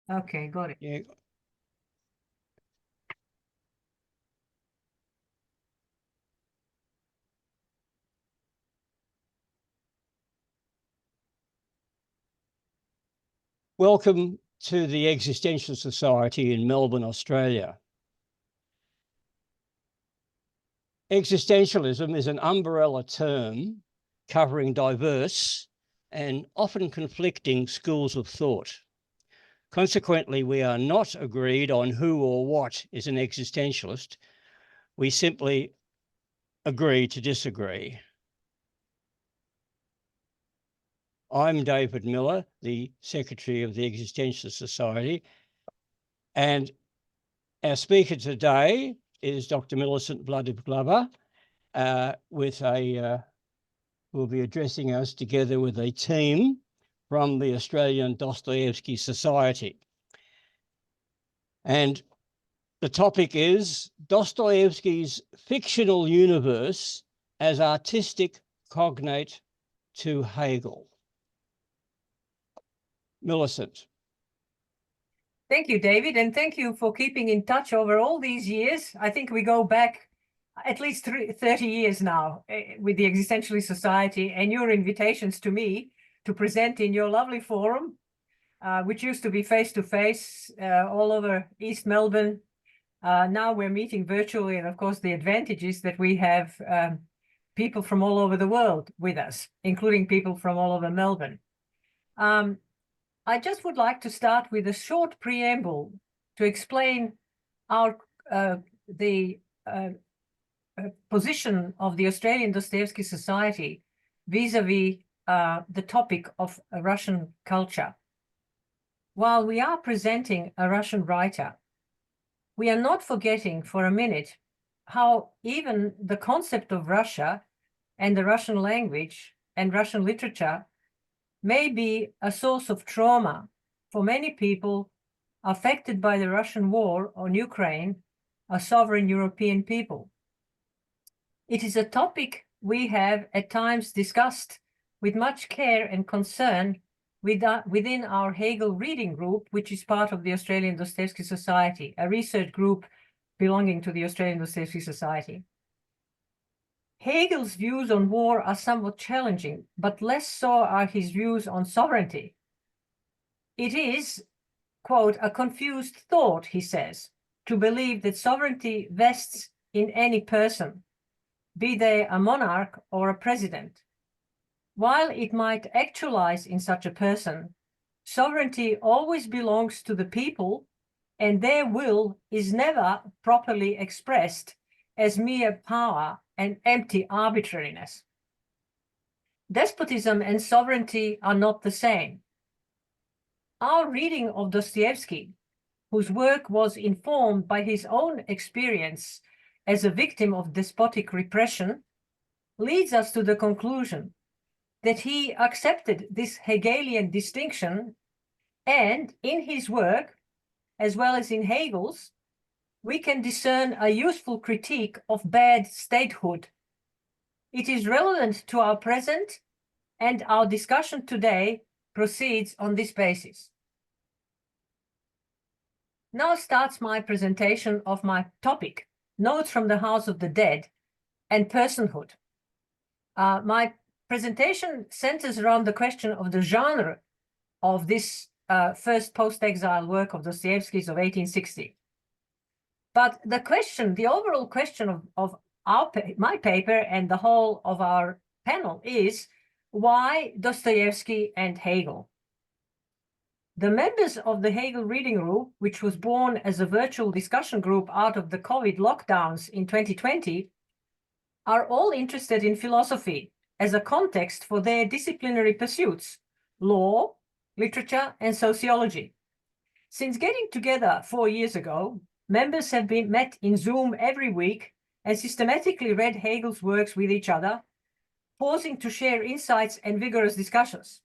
Okay, got it. Yeah. Welcome to the Existential Society in Melbourne, Australia. Existentialism is an umbrella term covering diverse and often conflicting schools of thought. Consequently, we are not agreed on who or what is an existentialist. We simply agree to disagree. I'm David Miller, the Secretary of the Existentialist Society, and our speaker today is Dr. Millicent Vladiv-Glover, will be addressing us together with a team from the Australian Dostoevsky Society. And the topic is Dostoevsky's fictional universe as artistic cognate to Hegel. Millicent. Thank you, David, and thank you for keeping in touch over all these years. I think we go back at least 30 years now with the Existentialist Society and your invitations to me to present in your lovely forum, which used to be face-to-face all over East Melbourne. Now we're meeting virtually, and of course the advantage is that we have people from all over the world with us, including people from all over Melbourne. I just would like to start with a short preamble to explain the position of the Australian Dostoevsky Society vis-a-vis the topic of Russian culture. While we are presenting a Russian writer, we are not forgetting for a minute how even the concept of Russia and the Russian language and Russian literature may be a source of trauma for many people affected by the Russian war on Ukraine, a sovereign European people. It is a topic we have at times discussed with much care and concern within our Hegel reading group, which is part of the Australian Dostoevsky Society, a research group belonging to the Australian Dostoevsky Society. Hegel's views on war are somewhat challenging, but less so are his views on sovereignty. It is, quote, a confused thought, he says, to believe that sovereignty vests in any person, be they a monarch or a president. While it might actualize in such a person, sovereignty always belongs to the people, and their will is never properly expressed as mere power and empty arbitrariness. Despotism and sovereignty are not the same. Our reading of Dostoevsky, whose work was informed by his own experience as a victim of despotic repression, leads us to the conclusion that he accepted this Hegelian distinction, and in his work, as well as in Hegel's, we can discern a useful critique of bad statehood. It is relevant to our present, and our discussion today proceeds on this basis. Now starts my presentation of my topic, Notes from the House of the Dead and Personhood. My presentation centers around the question of the genre of this first post-exile work of Dostoevsky's of 1860. But the overall question of my paper and the whole of our panel is, why Dostoevsky and Hegel? The members of the Hegel Reading Group, which was born as a virtual discussion group out of the COVID lockdowns in 2020, are all interested in philosophy as a context for their disciplinary pursuits, law, literature, and sociology. Since getting together 4 years ago, members have been met in Zoom every week and systematically read Hegel's works with each other, pausing to share insights and vigorous discussions.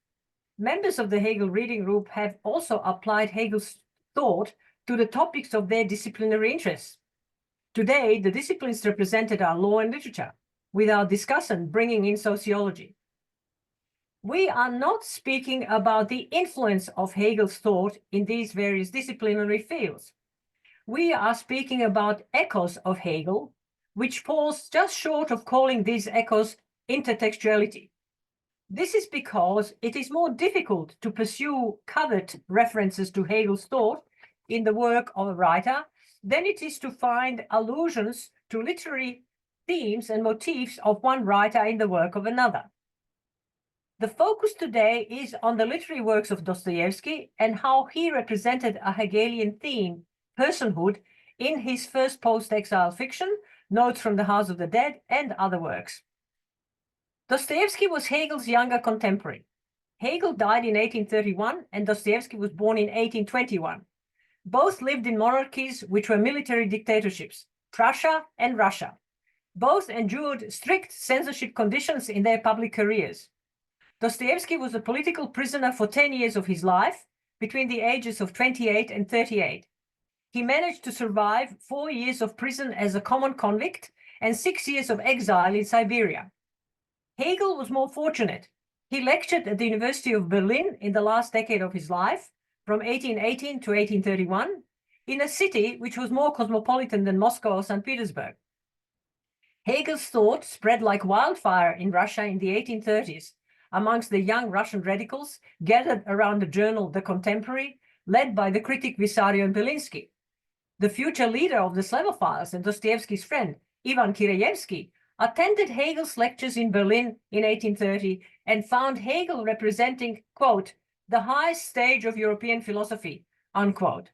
Members of the Hegel Reading Group have also applied Hegel's thought to the topics of their disciplinary interests. Today, the disciplines represented are law and literature, with our discussant bringing in sociology. We are not speaking about the influence of Hegel's thought in these various disciplinary fields. We are speaking about echoes of Hegel, which falls just short of calling these echoes intertextuality. This is because it is more difficult to pursue covert references to Hegel's thought in the work of a writer than it is to find allusions to literary themes and motifs of one writer in the work of another. The focus today is on the literary works of Dostoevsky and how he represented a Hegelian theme, personhood, in his first post-exile fiction, Notes from the House of the Dead, and other works. Dostoevsky was Hegel's younger contemporary. Hegel died in 1831 and Dostoevsky was born in 1821. Both lived in monarchies which were military dictatorships, Prussia and Russia. Both endured strict censorship conditions in their public careers. Dostoevsky was a political prisoner for 10 years of his life, between the ages of 28 and 38. He managed to survive 4 years of prison as a common convict and 6 years of exile in Siberia. Hegel was more fortunate. He lectured at the University of Berlin in the last decade of his life, from 1818 to 1831, in a city which was more cosmopolitan than Moscow or St. Petersburg. Hegel's thought spread like wildfire in Russia in the 1830s amongst the young Russian radicals gathered around the journal The Contemporary, led by the critic Vissarion Belinsky. The future leader of the Slavophiles and Dostoevsky's friend, Ivan Kireyevsky, attended Hegel's lectures in Berlin in 1830 and found Hegel representing, quote, the highest stage of European philosophy, unquote.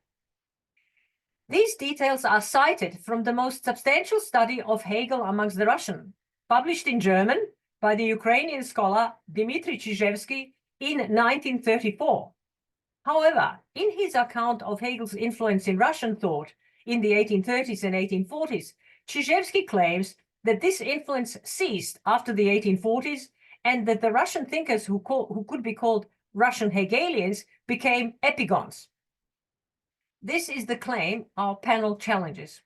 These details are cited from the most substantial study of Hegel amongst the Russian, published in German by the Ukrainian scholar Dmitry Chizhevsky in 1934. However, in his account of Hegel's influence in Russian thought in the 1830s and 1840s, Chizhevsky claims that this influence ceased after the 1840s and that the Russian thinkers who could be called Russian Hegelians became epigons. This is the claim our panel challenges.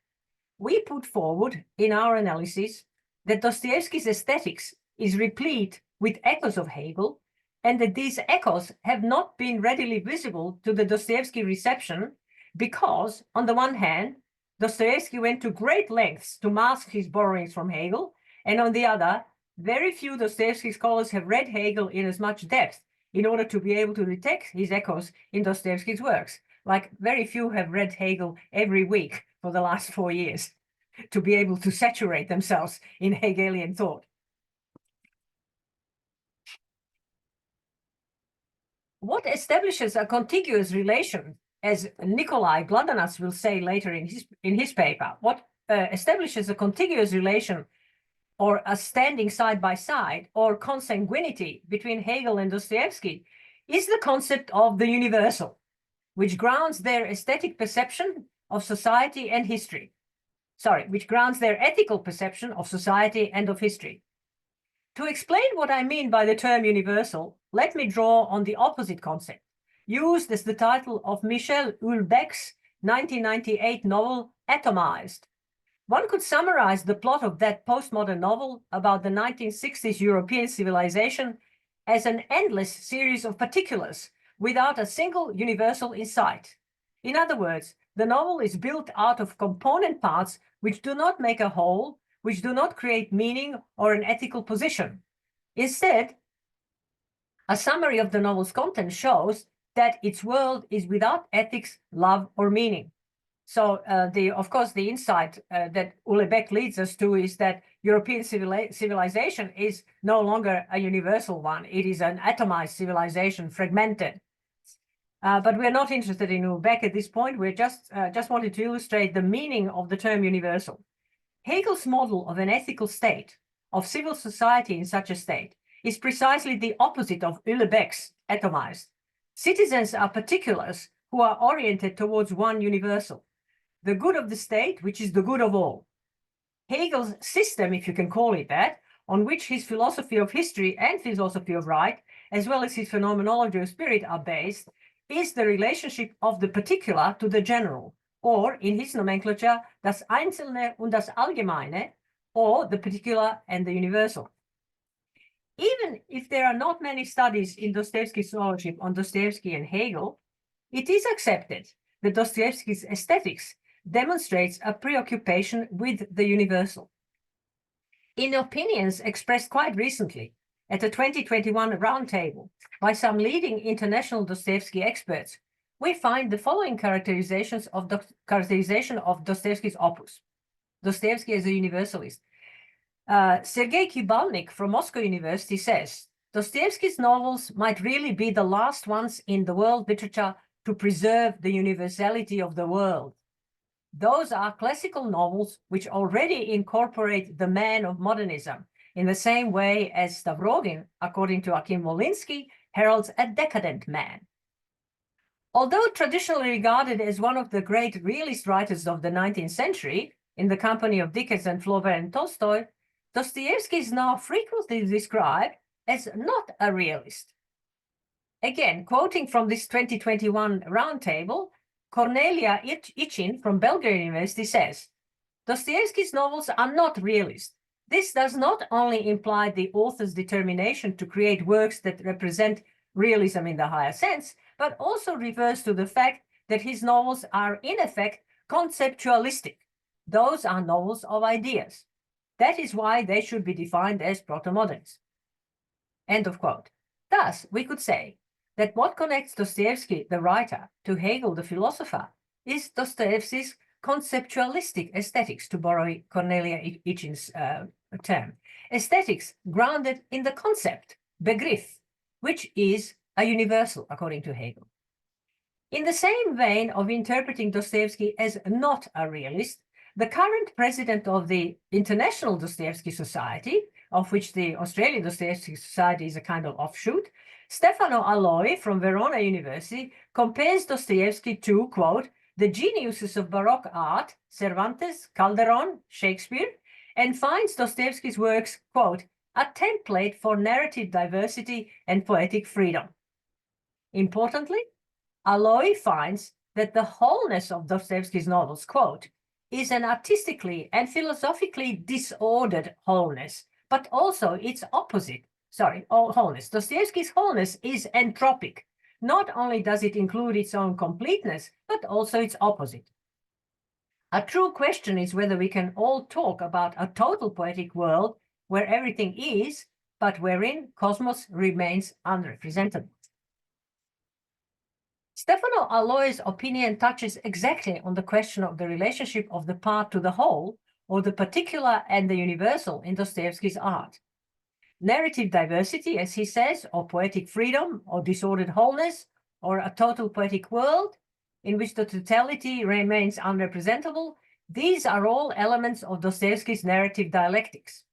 We put forward in our analysis that Dostoevsky's aesthetics is replete with echoes of Hegel, and that these echoes have not been readily visible to the Dostoevsky reception because, on the one hand, Dostoevsky went to great lengths to mask his borrowings from Hegel, and on the other, very few Dostoevsky scholars have read Hegel in as much depth in order to be able to detect his echoes in Dostoevsky's works. Like very few have read Hegel every week for the last 4 years to be able to saturate themselves in Hegelian thought. What establishes a contiguous relation, as Nikolai Gladanac will say later in his paper, what establishes a contiguous relation or a standing side by side or consanguinity between Hegel and Dostoevsky is the concept of the universal, which grounds their aesthetic perception of society and history. Which grounds their ethical perception of society and of history. To explain what I mean by the term universal, let me draw on the opposite concept, used as the title of Michel Ulbrick's 1998 novel, Atomized. One could summarize the plot of that postmodern novel about the 1960s European civilization as an endless series of particulars without a single universal in sight. In other words, the novel is built out of component parts which do not make a whole, which do not create meaning or an ethical position. Instead, a summary of the novel's content shows that its world is without ethics, love, or meaning. So, of course, the insight that Ulbrick leads us to is that European civilization is no longer a universal one. It is an atomized civilization, fragmented. But we're not interested in Ulbrick at this point. We're just wanted to illustrate the meaning of the term universal. Hegel's model of an ethical state, of civil society in such a state, is precisely the opposite of Ulbrick's atomized. Citizens are particulars who are oriented towards one universal, the good of the state, which is the good of all. Hegel's system, if you can call it that, on which his philosophy of history and philosophy of right, as well as his phenomenology of spirit are based, is the relationship of the particular to the general, or in his nomenclature, das Einzelne und das Allgemeine, or the particular and the universal. Even if there are not many studies in Dostoevsky's scholarship on Dostoevsky and Hegel, it is accepted that Dostoevsky's aesthetics demonstrates a preoccupation with the universal. In opinions expressed quite recently at a 2021 roundtable by some leading international Dostoevsky experts, we find the following characterization of Dostoevsky's opus. Dostoevsky as a universalist. Sergei Kibalnik from Moscow University says, Dostoevsky's novels might really be the last ones in the world literature to preserve the universality of the world. Those are classical novels which already incorporate the man of modernism in the same way as Stavrovin, according to Akim Wolinsky, heralds a decadent man. Although traditionally regarded as one of the great realist writers of the 19th century, in the company of Dickens and Flaubert and Tolstoy, Dostoevsky is now frequently described as not a realist. Again, quoting from this 2021 roundtable, Cornelia Ichin from Belgrade University says, Dostoevsky's novels are not realist. This does not only imply the author's determination to create works that represent realism in the higher sense, but also refers to the fact that his novels are in effect conceptualistic. Those are novels of ideas. That is why they should be defined as proto-moderns. End of quote. Thus, we could say that what connects Dostoevsky, the writer, to Hegel, the philosopher, is Dostoevsky's conceptualistic aesthetics, to borrow Cornelia Ichin's term. Aesthetics grounded in the concept, Begriff, which is a universal, according to Hegel. In the same vein of interpreting Dostoevsky as not a realist, the current president of the International Dostoevsky Society, of which the Australian Dostoevsky Society is a kind of offshoot, Stefano Aloi from Verona University compares Dostoevsky to, quote, the geniuses of Baroque art, Cervantes, Calderon, Shakespeare, and finds Dostoevsky's works, quote, a template for narrative diversity and poetic freedom. Importantly, Aloi finds that the wholeness of Dostoevsky's novels, quote, is an artistically and philosophically disordered wholeness, but also its opposite. Wholeness. Dostoevsky's wholeness is entropic. Not only does it include its own completeness, but also its opposite. A true question is whether we can all talk about a total poetic world where everything is, but wherein cosmos remains unrepresented. Stefano Aloi's opinion touches exactly on the question of the relationship of the part to the whole, or the particular and the universal in Dostoevsky's art. Narrative diversity, as he says, or poetic freedom, or disordered wholeness, or a total poetic world in which the totality remains unrepresentable, these are all elements of Dostoevsky's narrative dialectics.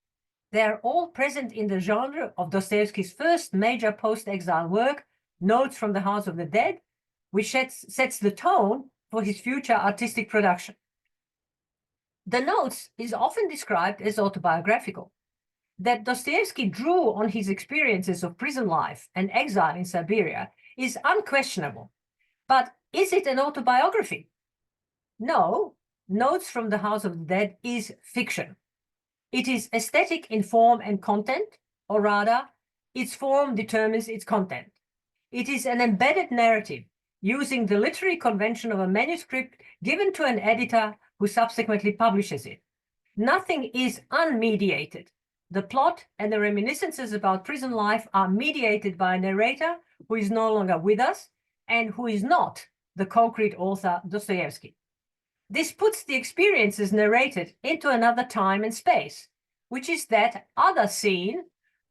They are all present in the genre of Dostoevsky's first major post-exile work, Notes from the House of the Dead, which sets the tone for his future artistic production. The Notes is often described as autobiographical. That Dostoevsky drew on his experiences of prison life and exile in Siberia is unquestionable. But is it an autobiography? No, Notes from the House of the Dead is fiction. It is aesthetic in form and content, or rather, its form determines its content. It is an embedded narrative using the literary convention of a manuscript given to an editor who subsequently publishes it. Nothing is unmediated. The plot and the reminiscences about prison life are mediated by a narrator who is no longer with us and who is not the concrete author Dostoevsky. This puts the experiences narrated into another time and space, which is that other scene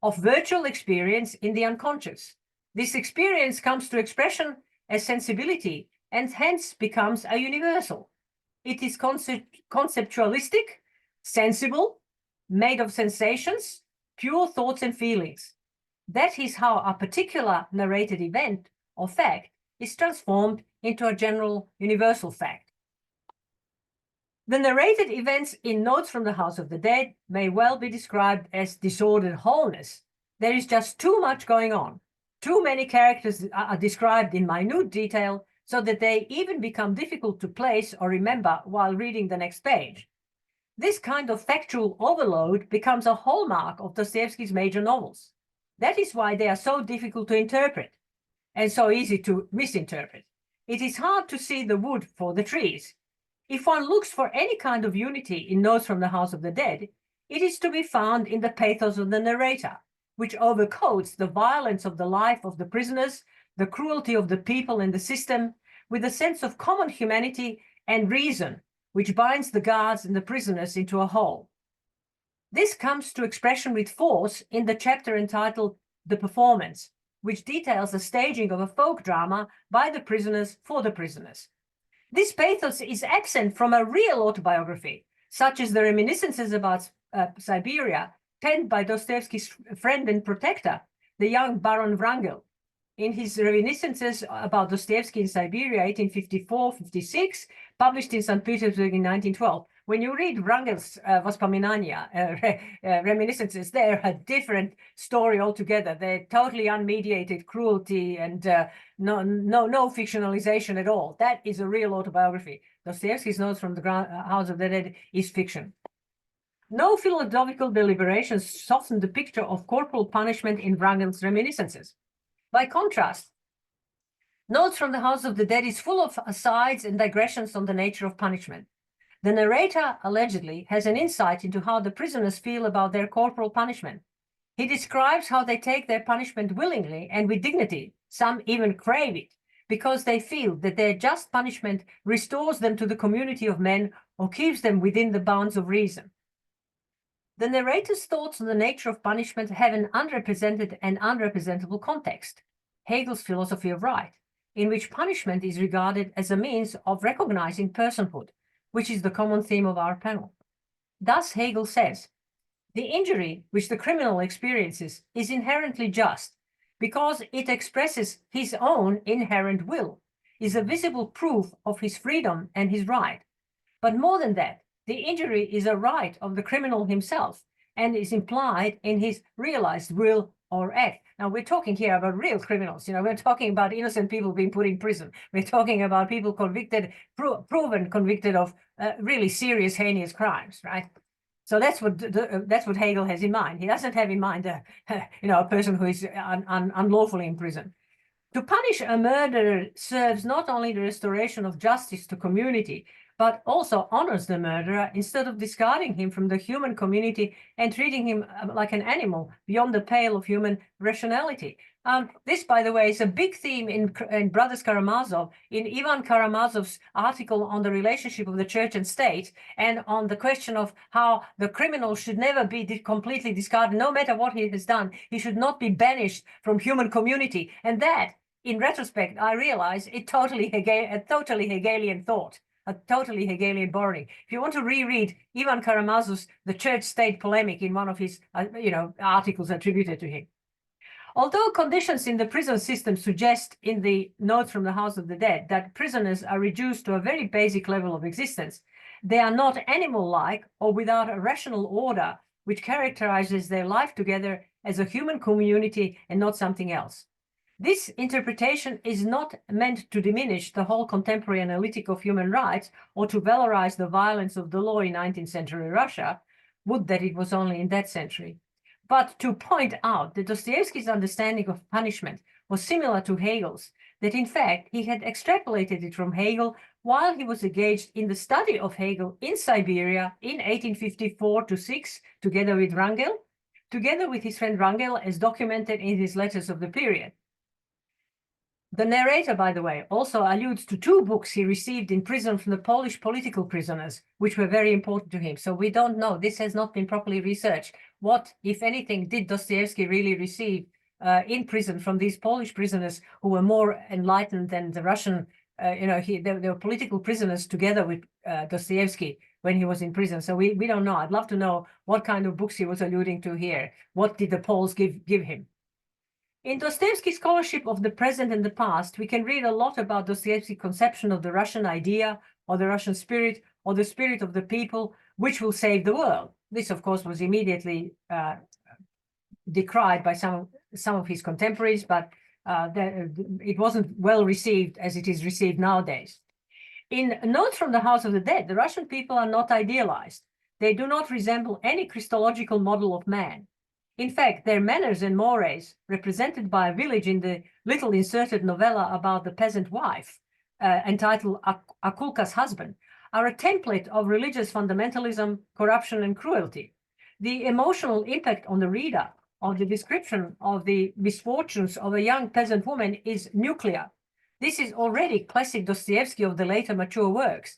of virtual experience in the unconscious. This experience comes to expression as sensibility and hence becomes a universal. It is conceptualistic, sensible, made of sensations, pure thoughts and feelings. That is how a particular narrated event or fact is transformed into a general universal fact. The narrated events in Notes from the House of the Dead may well be described as disordered wholeness. There is just too much going on. Too many characters are described in minute detail so that they even become difficult to place or remember while reading the next page. This kind of factual overload becomes a hallmark of Dostoevsky's major novels. That is why they are so difficult to interpret and so easy to misinterpret. It is hard to see the wood for the trees. If one looks for any kind of unity in Notes from the House of the Dead, it is to be found in the pathos of the narrator, which overcoats the violence of the life of the prisoners, the cruelty of the people and the system, with a sense of common humanity and reason, which binds the guards and the prisoners into a whole. This comes to expression with force in the chapter entitled The Performance, which details the staging of a folk drama by the prisoners for the prisoners. This pathos is absent from a real autobiography, such as the reminiscences about Siberia, penned by Dostoevsky's friend and protector, the young Baron Wrangel. In his reminiscences about Dostoevsky in Siberia, 1854-56, published in St. Petersburg in 1912. When you read Wrangel's Vоспоминания, reminiscences, they're a different story altogether. They're totally unmediated cruelty and no fictionalization at all. That is a real autobiography. Dostoevsky's Notes from the House of the Dead is fiction. No philosophical deliberations soften the picture of corporal punishment in Wrangel's reminiscences. By contrast, Notes from the House of the Dead is full of asides and digressions on the nature of punishment. The narrator allegedly has an insight into how the prisoners feel about their corporal punishment. He describes how they take their punishment willingly and with dignity. Some even crave it because they feel that their just punishment restores them to the community of men or keeps them within the bounds of reason. The narrator's thoughts on the nature of punishment have an unrepresented and unrepresentable context, Hegel's philosophy of right, in which punishment is regarded as a means of recognizing personhood, which is the common theme of our panel. Thus, Hegel says, the injury which the criminal experiences is inherently just because it expresses his own inherent will, is a visible proof of his freedom and his right. But more than that, the injury is a right of the criminal himself and is implied in his realized will or act. Now, we're talking here about real criminals. We're talking about innocent people being put in prison. We're talking about people convicted, proven convicted of really serious, heinous crimes, right? So that's what Hegel has in mind. He doesn't have in mind a person who is unlawfully in prison. To punish a murderer serves not only the restoration of justice to community, but also honors the murderer instead of discarding him from the human community and treating him like an animal beyond the pale of human rationality. This, by the way, is a big theme in Brothers Karamazov, in Ivan Karamazov's article on the relationship of the church and state, and on the question of how the criminal should never be completely discarded. No matter what he has done, he should not be banished from human community. And that, in retrospect, I realize a totally Hegelian thought. A totally Hegelian borrowing. If you want to reread Ivan Karamazov's The Church-State Polemic in one of his, articles attributed to him. Although conditions in the prison system suggest in the Notes from the House of the Dead that prisoners are reduced to a very basic level of existence, they are not animal-like or without a rational order which characterizes their life together as a human community and not something else. This interpretation is not meant to diminish the whole contemporary analytic of human rights or to valorize the violence of the law in 19th century Russia, would that it was only in that century, but to point out that Dostoevsky's understanding of punishment was similar to Hegel's, that in fact he had extrapolated it from Hegel while he was engaged in the study of Hegel in Siberia in 1854-6, together with Wrangel, together with his friend Wrangel, as documented in his letters of the period. The narrator, by the way, also alludes to 2 books he received in prison from the Polish political prisoners, which were very important to him. So we don't know. This has not been properly researched. What, if anything, did Dostoevsky really receive in prison from these Polish prisoners who were more enlightened than the Russian? They were political prisoners together with Dostoevsky when he was in prison. So we don't know. I'd love to know what kind of books he was alluding to here. What did the Poles give him? In Dostoevsky's scholarship of the present and the past, we can read a lot about Dostoevsky's conception of the Russian idea or the Russian spirit or the spirit of the people, which will save the world. This, of course, was immediately decried by some of his contemporaries, but it wasn't well received as it is received nowadays. In Notes from the House of the Dead, the Russian people are not idealized. They do not resemble any Christological model of man. In fact, their manners and mores, represented by a village in the little inserted novella about the peasant wife, entitled Akulka's Husband, are a template of religious fundamentalism, corruption, and cruelty. The emotional impact on the reader of the description of the misfortunes of a young peasant woman is nuclear. This is already classic Dostoevsky of the later mature works.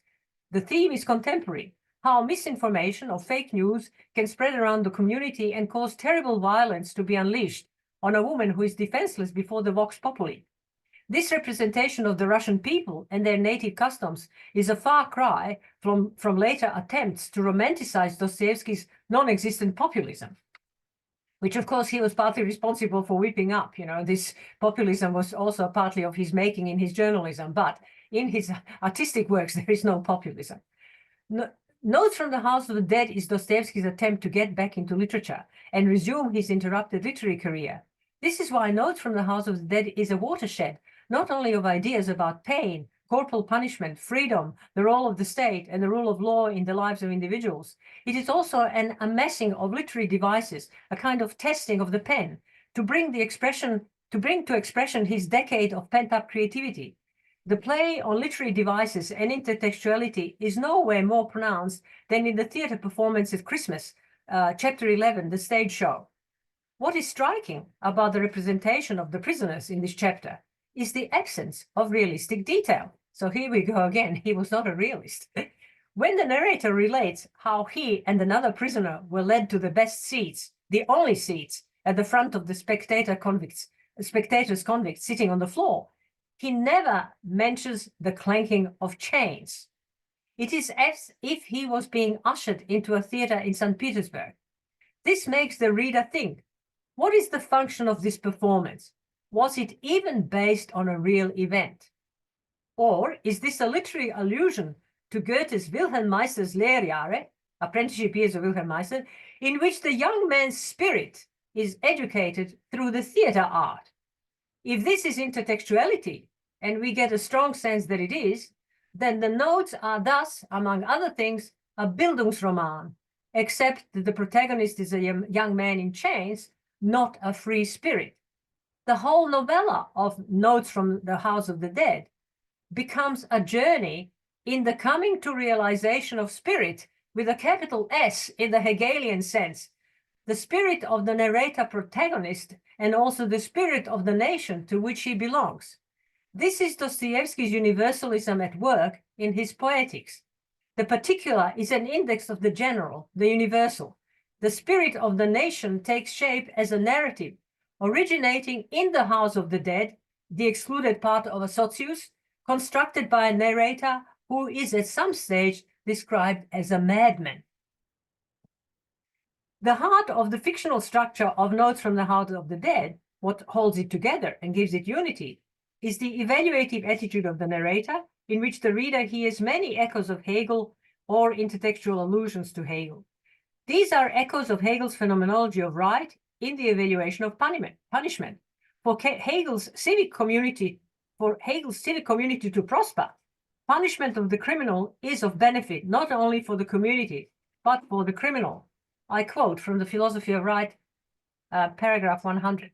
The theme is contemporary, how misinformation or fake news can spread around the community and cause terrible violence to be unleashed on a woman who is defenseless before the vox populi. This representation of the Russian people and their native customs is a far cry from later attempts to romanticize Dostoevsky's non-existent populism, which of course he was partly responsible for whipping up. This populism was also partly of his making in his journalism, but in his artistic works, there is no populism. Notes from the House of the Dead is Dostoevsky's attempt to get back into literature and resume his interrupted literary career. This is why Notes from the House of the Dead is a watershed, not only of ideas about pain, corporal punishment, freedom, the role of the state, and the rule of law in the lives of individuals. It is also an amassing of literary devices, a kind of testing of the pen, to bring to expression his decade of pent-up creativity. The play on literary devices and intertextuality is nowhere more pronounced than in the theatre performance at Christmas, chapter 11, the stage show. What is striking about the representation of the prisoners in this chapter is the absence of realistic detail. So here we go again, he was not a realist. When the narrator relates how he and another prisoner were led to the best seats, the only seats at the front of the spectators convicts sitting on the floor, he never mentions the clanking of chains. It is as if he was being ushered into a theater in St. Petersburg. This makes the reader think, what is the function of this performance? Was it even based on a real event? Or is this a literary allusion to Goethe's Wilhelm Meister's Lehrjahre, apprenticeship years of Wilhelm Meister, in which the young man's spirit is educated through the theater art? If this is intertextuality, and we get a strong sense that it is, then the notes are thus, among other things, a Bildungsroman, except that the protagonist is a young man in chains, not a free spirit. The whole novella of Notes from the House of the Dead becomes a journey in the coming to realization of spirit with a capital S in the Hegelian sense, the spirit of the narrator protagonist and also the spirit of the nation to which he belongs. This is Dostoevsky's universalism at work in his poetics. The particular is an index of the general, the universal. The spirit of the nation takes shape as a narrative, originating in the House of the Dead, the excluded part of a socius, constructed by a narrator who is at some stage described as a madman. The heart of the fictional structure of Notes from the House of the Dead, what holds it together and gives it unity, is the evaluative attitude of the narrator, in which the reader hears many echoes of Hegel or intertextual allusions to Hegel. These are echoes of Hegel's phenomenology of right in the evaluation of punishment. For Hegel's civic community to prosper, punishment of the criminal is of benefit not only for the community, but for the criminal. I quote from the Philosophy of Right, paragraph 100.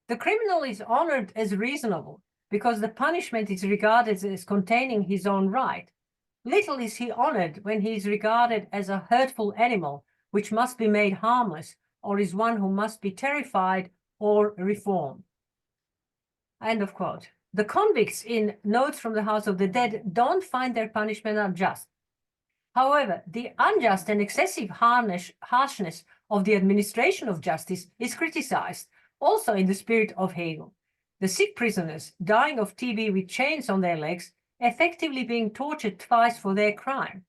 The criminal is honored as reasonable because the punishment is regarded as containing his own right. Little is he honored when he is regarded as a hurtful animal which must be made harmless, or is one who must be terrified or reformed. End of quote. The convicts in Notes from the House of the Dead don't find their punishment unjust. However, the unjust and excessive harshness of the administration of justice is criticized, also in the spirit of Hegel. The sick prisoners dying of TB with chains on their legs, effectively being tortured twice for their crime.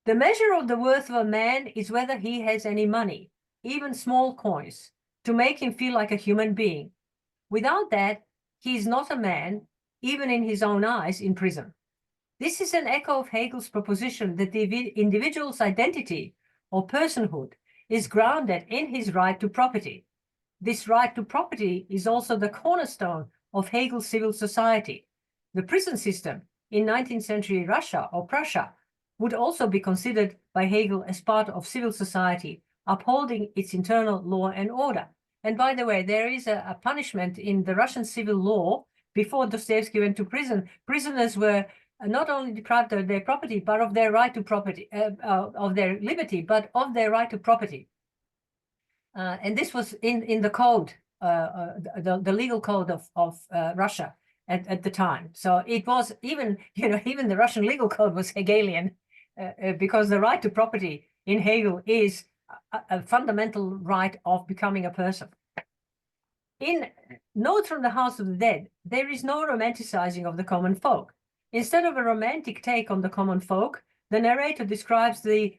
The measure of the worth of a man is whether he has any money, even small coins, to make him feel like a human being. Without that, he is not a man, even in his own eyes, in prison. This is an echo of Hegel's proposition that the individual's identity or personhood is grounded in his right to property. This right to property is also the cornerstone of Hegel's civil society. The prison system in 19th century Russia or Prussia would also be considered by Hegel as part of civil society, upholding its internal law and order. And by the way, there is a punishment in the Russian civil law. Before Dostoevsky went to prison, prisoners were not only deprived of their property, but of their right to property, of their liberty, but of their right to property. And this was in the code, the legal code of Russia at the time. So it was even the Russian legal code was Hegelian, because the right to property in Hegel is a fundamental right of becoming a person. In Notes from the House of the Dead, there is no romanticizing of the common folk. Instead of a romantic take on the common folk, the narrator describes the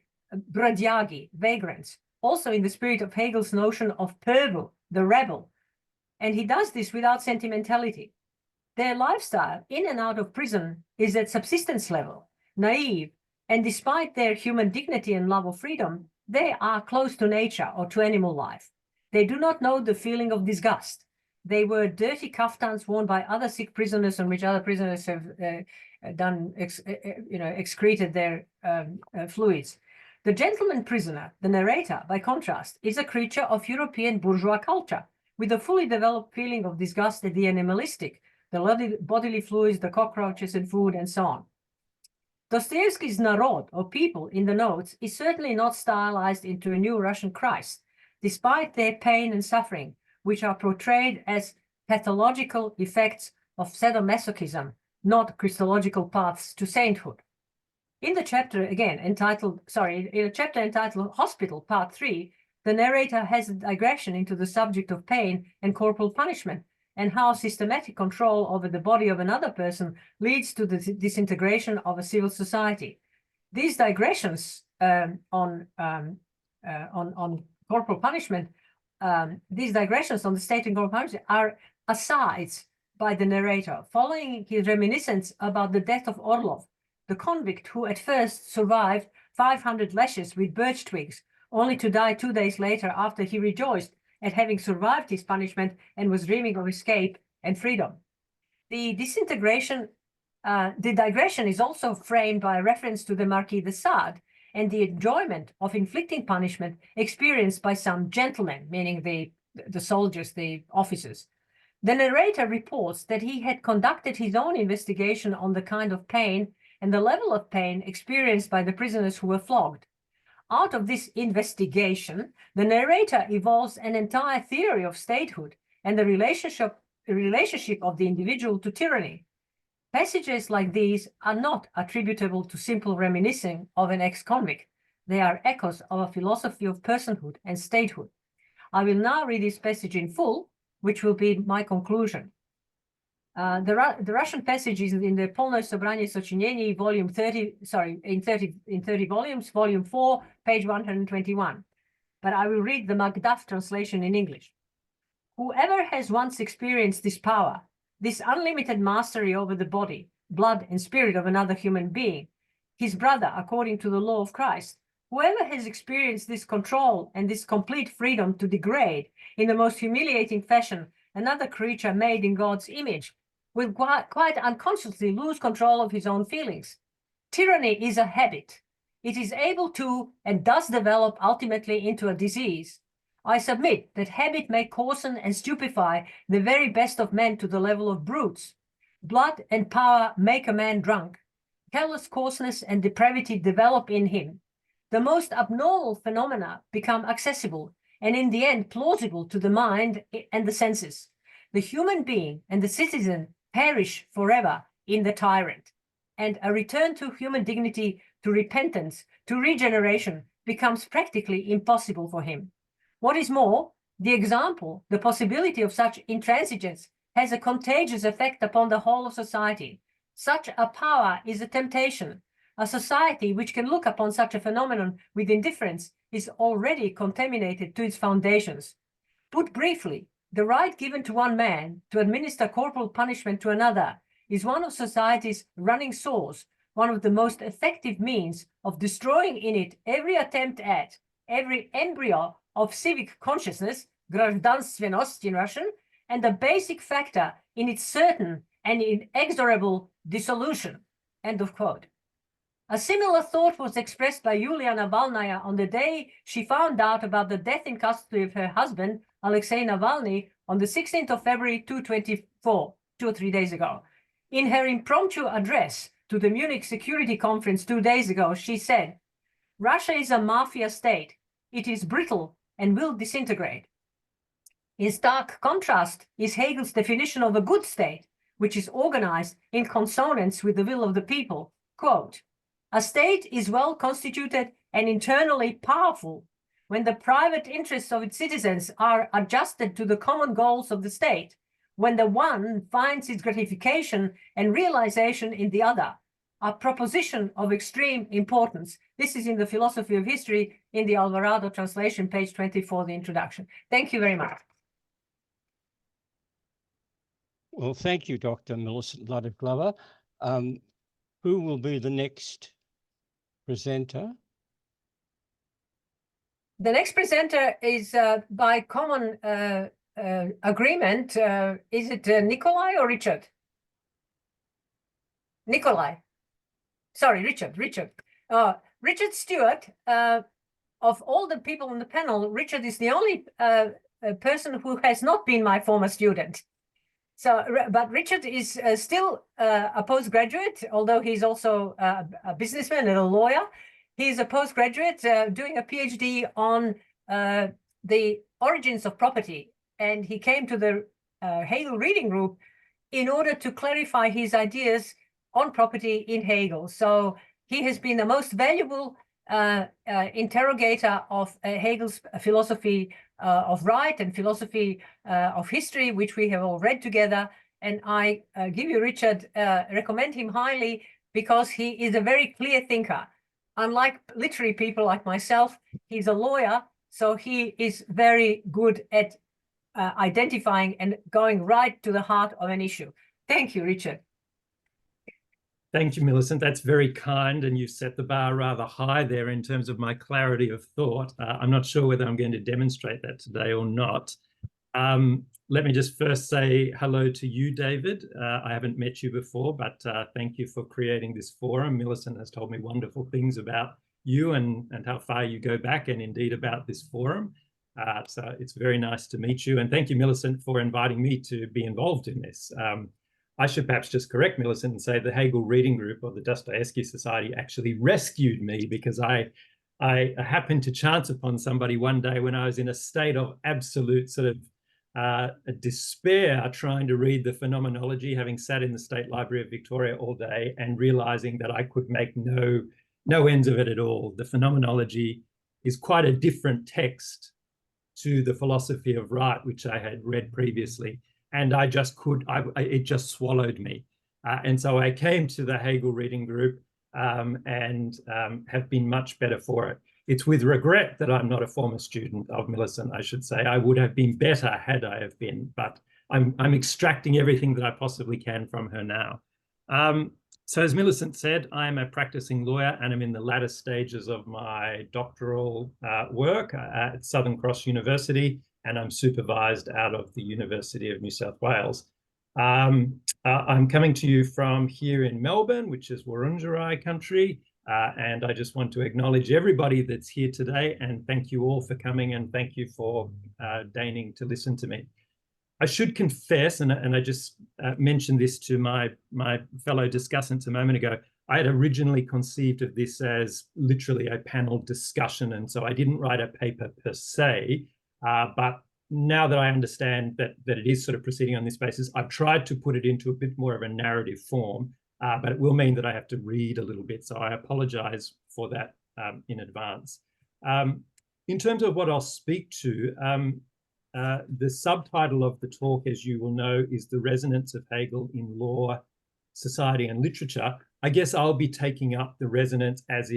brodiagi, vagrants, also in the spirit of Hegel's notion of pervu, the rebel. And he does this without sentimentality. Their lifestyle in and out of prison is at subsistence level, naive, and despite their human dignity and love of freedom, they are close to nature or to animal life. They do not know the feeling of disgust. They wear dirty kaftans worn by other sick prisoners on which other prisoners have excreted their fluids. The gentleman prisoner, the narrator, by contrast, is a creature of European bourgeois culture, with a fully developed feeling of disgust at the animalistic, the bodily fluids, the cockroaches and food, and so on. Dostoevsky's narod, or people, in the notes is certainly not stylized into a new Russian Christ, despite their pain and suffering, which are portrayed as pathological effects of sadomasochism, not Christological paths to sainthood. In the chapter entitled Hospital, Part 3, the narrator has a digression into the subject of pain and corporal punishment, and how systematic control over the body of another person leads to the disintegration of a civil society. These digressions on corporal punishment, these digressions on the state and corporal punishment are asides by the narrator, following his reminiscence about the death of Orlov, the convict who at first survived 500 lashes with birch twigs, only to die 2 days later after he rejoiced at having survived his punishment and was dreaming of escape and freedom. The digression is also framed by a reference to the Marquis de Sade and the enjoyment of inflicting punishment experienced by some gentlemen, meaning the soldiers, the officers. The narrator reports that he had conducted his own investigation on the kind of pain and the level of pain experienced by the prisoners who were flogged. Out of this investigation, the narrator evolves an entire theory of statehood and the relationship of the individual to tyranny. Passages like these are not attributable to simple reminiscing of an ex-convict. They are echoes of a philosophy of personhood and statehood. I will now read this passage in full, which will be my conclusion. The Russian passage is in the Polное собрание сочинений, volume 30, in 30 volumes, volume 4, page 121. But I will read the Macduff translation in English. Whoever has once experienced this power, this unlimited mastery over the body, blood, and spirit of another human being, his brother according to the law of Christ, whoever has experienced this control and this complete freedom to degrade in the most humiliating fashion another creature made in God's image, will quite unconsciously lose control of his own feelings. Tyranny is a habit. It is able to and does develop ultimately into a disease. I submit that habit may coarsen and stupefy the very best of men to the level of brutes. Blood and power make a man drunk. Callous coarseness and depravity develop in him. The most abnormal phenomena become accessible and in the end plausible to the mind and the senses. The human being and the citizen perish forever in the tyrant, and a return to human dignity, to repentance, to regeneration becomes practically impossible for him. What is more, the example, the possibility of such intransigence has a contagious effect upon the whole of society. Such a power is a temptation. A society which can look upon such a phenomenon with indifference is already contaminated to its foundations. Put briefly, the right given to one man to administer corporal punishment to another is one of society's running sores, one of the most effective means of destroying in it every attempt at, every embryo of civic consciousness, гражданственность in Russian, and the basic factor in its certain and inexorable dissolution. End of quote. A similar thought was expressed by Yulia Navalnaya on the day she found out about the death in custody of her husband, Alexei Navalny, on the 16th of February 2024, 2 or 3 days ago. In her impromptu address to the Munich Security Conference 2 days ago, she said, "Russia is a mafia state. It is brittle and will disintegrate." In stark contrast is Hegel's definition of a good state, which is organized in consonance with the will of the people. Quote, "A state is well constituted and internally powerful when the private interests of its citizens are adjusted to the common goals of the state, when the one finds its gratification and realization in the other, a proposition of extreme importance." This is in the Philosophy of History in the Alvarado translation, page 24, the introduction. Thank you very much. Well, thank you, Dr. Millicent Vladiv-Glover. Who will be the next presenter? The next presenter is by common agreement. Is it Nikolai or Richard? Nikolai. Sorry, Richard. Richard Stewart. Of all the people on the panel, Richard is the only person who has not been my former student. So, but Richard is still a postgraduate, although he's also a businessman and a lawyer. He's a postgraduate doing a PhD on the origins of property. And he came to the Hegel reading group in order to clarify his ideas on property in Hegel. So he has been the most valuable interrogator of Hegel's philosophy of right and philosophy of history, which we have all read together. And I give you Richard, recommend him highly because he is a very clear thinker. Unlike literary people like myself, he's a lawyer, so he is very good at identifying and going right to the heart of an issue. Thank you, Richard. Thank you, Millicent. That's very kind, and you set the bar rather high there in terms of my clarity of thought. I'm not sure whether I'm going to demonstrate that today or not. Let me just first say hello to you, David. I haven't met you before, but thank you for creating this forum. Millicent has told me wonderful things about you and how far you go back, and indeed about this forum. So it's very nice to meet you. And thank you, Millicent, for inviting me to be involved in this. I should perhaps just correct Millicent and say the Hegel Reading Group or the Dostoevsky Society actually rescued me, because I happened to chance upon somebody one day when I was in a state of absolute sort of despair trying to read the Phenomenology, having sat in the State Library of Victoria all day and realizing that I could make no ends of it at all. The Phenomenology is quite a different text to the Philosophy of Right, which I had read previously. And I just it just swallowed me. And so I came to the Hegel Reading Group and have been much better for it. It's with regret that I'm not a former student of Millicent, I should say. I would have been better had I have been, but I'm extracting everything that I possibly can from her now. So as Millicent said, I'm a practicing lawyer and I'm in the latter stages of my doctoral work at Southern Cross University, and I'm supervised out of the University of New South Wales. I'm coming to you from here in Melbourne, which is Wurundjeri country, and I just want to acknowledge everybody that's here today and thank you all for coming, and thank you for deigning to listen to me. I should confess, and I just mentioned this to my fellow discussants a moment ago, I had originally conceived of this as literally a panel discussion, and so I didn't write a paper per se, but now that I understand that it is sort of proceeding on this basis, I've tried to put it into a bit more of a narrative form, but it will mean that I have to read a little bit, so I apologize for that in advance. In terms of what I'll speak to, the subtitle of the talk, as you will know, is The Resonance of Hegel in Law, Society and Literature. I guess I'll be taking up the resonance as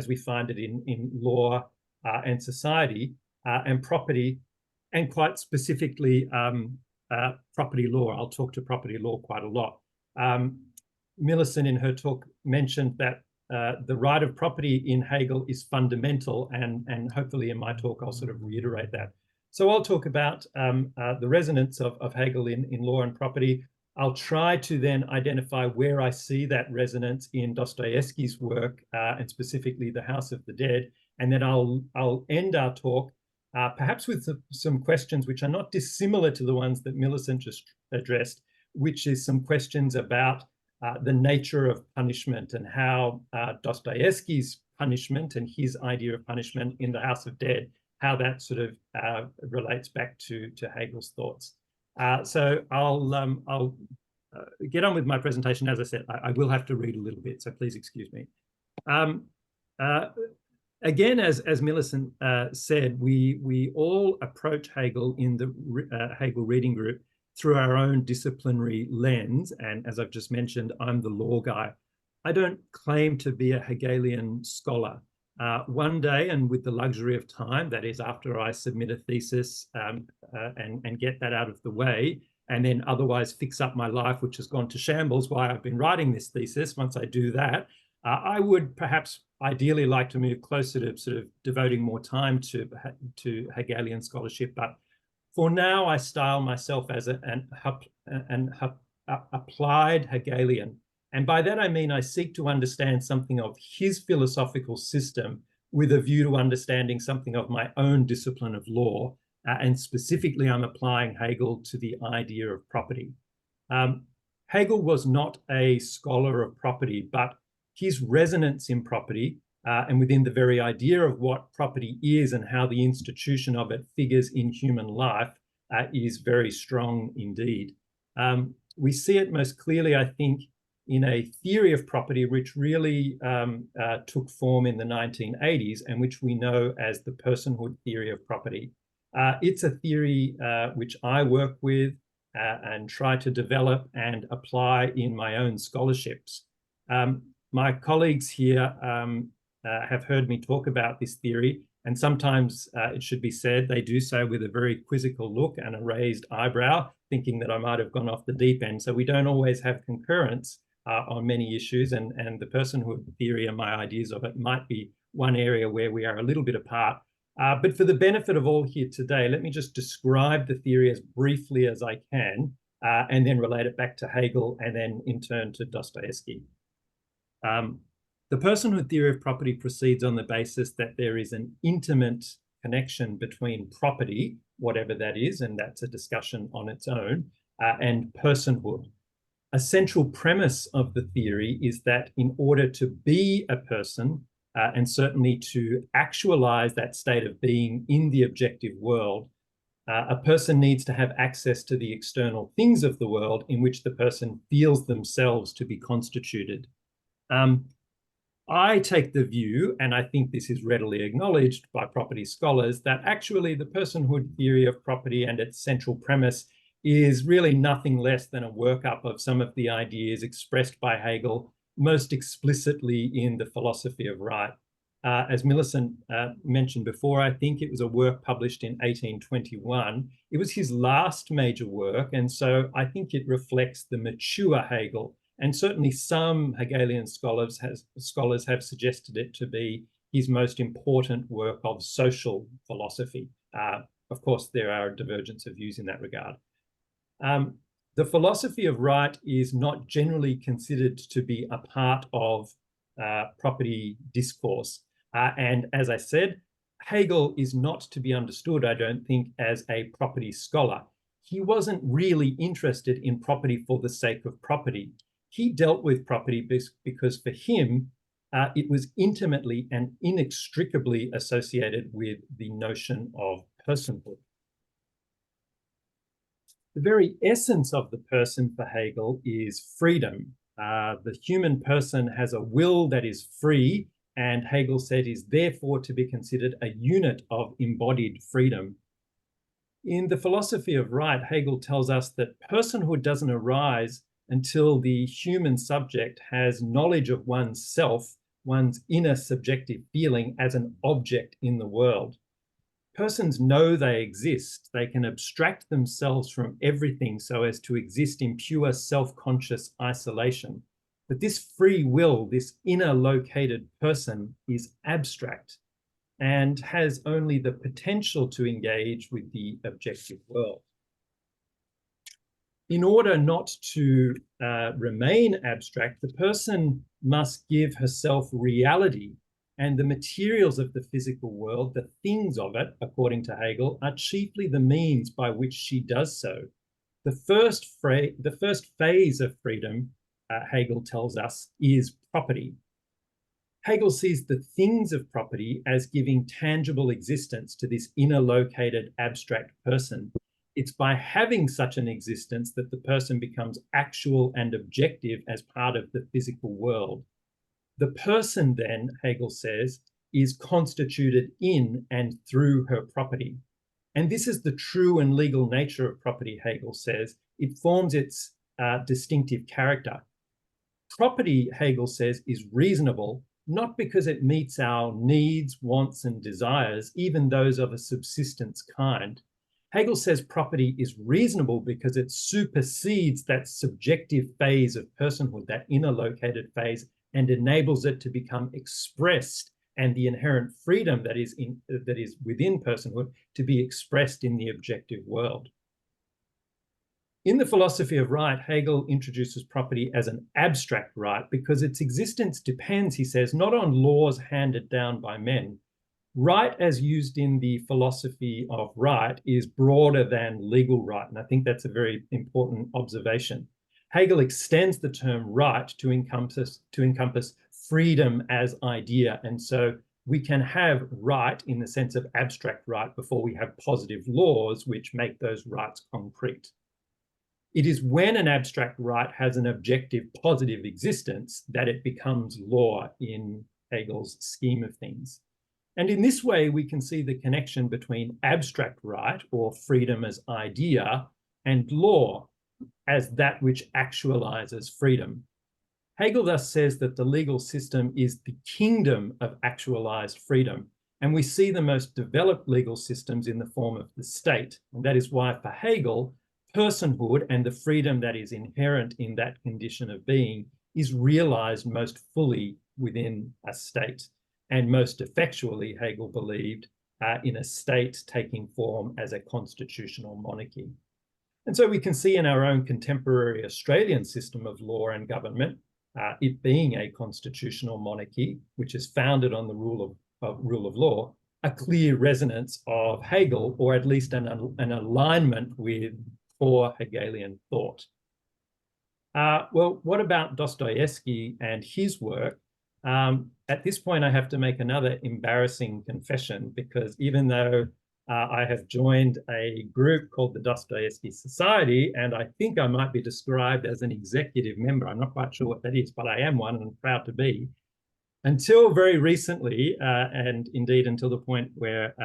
we find it in law and society and property, and quite specifically property law. I'll talk to property law quite a lot. Millicent in her talk mentioned that the right of property in Hegel is fundamental, and hopefully in my talk I'll sort of reiterate that. So I'll talk about the resonance of Hegel in law and property. I'll try to then identify where I see that resonance in Dostoevsky's work, and specifically The House of the Dead. And then I'll end our talk perhaps with some questions which are not dissimilar to the ones that Millicent just addressed, which is some questions about the nature of punishment and how Dostoevsky's punishment and his idea of punishment in The House of Dead, how that sort of relates back to Hegel's thoughts. So I'll get on with my presentation. As I said, I will have to read a little bit, so please excuse me. Again, as Millicent said, we all approach Hegel in the Hegel reading group through our own disciplinary lens. And as I've just mentioned, I'm the law guy. I don't claim to be a Hegelian scholar. One day, and with the luxury of time, that is after I submit a thesis and get that out of the way, and then otherwise fix up my life, which has gone to shambles while I've been writing this thesis. Once I do that, I would perhaps ideally like to move closer to sort of devoting more time to Hegelian scholarship. But for now, I style myself as an applied Hegelian. And by that, I mean I seek to understand something of his philosophical system with a view to understanding something of my own discipline of law. And specifically, I'm applying Hegel to the idea of property. Hegel was not a scholar of property, but his resonance in property and within the very idea of what property is and how the institution of it figures in human life is very strong indeed. We see it most clearly, I think, in a theory of property which really took form in the 1980s and which we know as the personhood theory of property. It's a theory which I work with and try to develop and apply in my own scholarships. My colleagues here have heard me talk about this theory, and sometimes it should be said they do so with a very quizzical look and a raised eyebrow, thinking that I might have gone off the deep end. So we don't always have concurrence on many issues, and the personhood theory and my ideas of it might be one area where we are a little bit apart. But for the benefit of all here today, let me just describe the theory as briefly as I can, and then relate it back to Hegel, and then in turn to Dostoevsky. The personhood theory of property proceeds on the basis that there is an intimate connection between property, whatever that is, and that's a discussion on its own, and personhood. A central premise of the theory is that in order to be a person, and certainly to actualize that state of being in the objective world, a person needs to have access to the external things of the world in which the person feels themselves to be constituted. I take the view, and I think this is readily acknowledged by property scholars, that actually the personhood theory of property and its central premise is really nothing less than a workup of some of the ideas expressed by Hegel most explicitly in The Philosophy of Right. As Millicent mentioned before, I think it was a work published in 1821. It was his last major work, and so I think it reflects the mature Hegel. And certainly some Hegelian scholars have suggested it to be his most important work of social philosophy. Of course, there are a divergence of views in that regard. The Philosophy of Right is not generally considered to be a part of property discourse. And as I said, Hegel is not to be understood, I don't think, as a property scholar. He wasn't really interested in property for the sake of property. He dealt with property because for him, it was intimately and inextricably associated with the notion of personhood. The very essence of the person for Hegel is freedom. The human person has a will that is free, and Hegel said is therefore to be considered a unit of embodied freedom. In The Philosophy of Right, Hegel tells us that personhood doesn't arise until the human subject has knowledge of one's self, one's inner subjective feeling as an object in the world. Persons know they exist. They can abstract themselves from everything so as to exist in pure self-conscious isolation. But this free will, this inner located person, is abstract and has only the potential to engage with the objective world. in order not to remain abstract, the person must give herself reality, and the materials of the physical world, the things of it, according to Hegel, are chiefly the means by which she does so. The first phase of freedom, Hegel tells us, is property. Hegel sees the things of property as giving tangible existence to this inner located abstract person. It's by having such an existence that the person becomes actual and objective as part of the physical world. The person then, Hegel says, is constituted in and through her property. And this is the true and legal nature of property, Hegel says. It forms its distinctive character. Property, Hegel says, is reasonable, not because it meets our needs, wants, and desires, even those of a subsistence kind. Hegel says property is reasonable because it supersedes that subjective phase of personhood, that inner located phase, and enables it to become expressed, and the inherent freedom that is within personhood to be expressed in the objective world. In the philosophy of right, Hegel introduces property as an abstract right because its existence depends, he says, not on laws handed down by men. Right, as used in the philosophy of right, is broader than legal right, and I think that's a very important observation. Hegel extends the term right to encompass freedom as idea, and so we can have right in the sense of abstract right before we have positive laws which make those rights concrete. It is when an abstract right has an objective positive existence that it becomes law in Hegel's scheme of things. And in this way, we can see the connection between abstract right, or freedom as idea, and law as that which actualizes freedom. Hegel thus says that the legal system is the kingdom of actualized freedom, and we see the most developed legal systems in the form of the state. And that is why, for Hegel, personhood and the freedom that is inherent in that condition of being is realized most fully within a state, and most effectually, Hegel believed, in a state taking form as a constitutional monarchy. And so we can see in our own contemporary Australian system of law and government, it being a constitutional monarchy, which is founded on the rule of law, a clear resonance of Hegel, or at least an alignment with core Hegelian thought. Well, what about Dostoevsky and his work? At this point, I have to make another embarrassing confession, because even though I have joined a group called the Dostoevsky Society, and I think I might be described as an executive member. I'm not quite sure what that is, but I am one and I'm proud to be. Until very recently, and indeed until the point where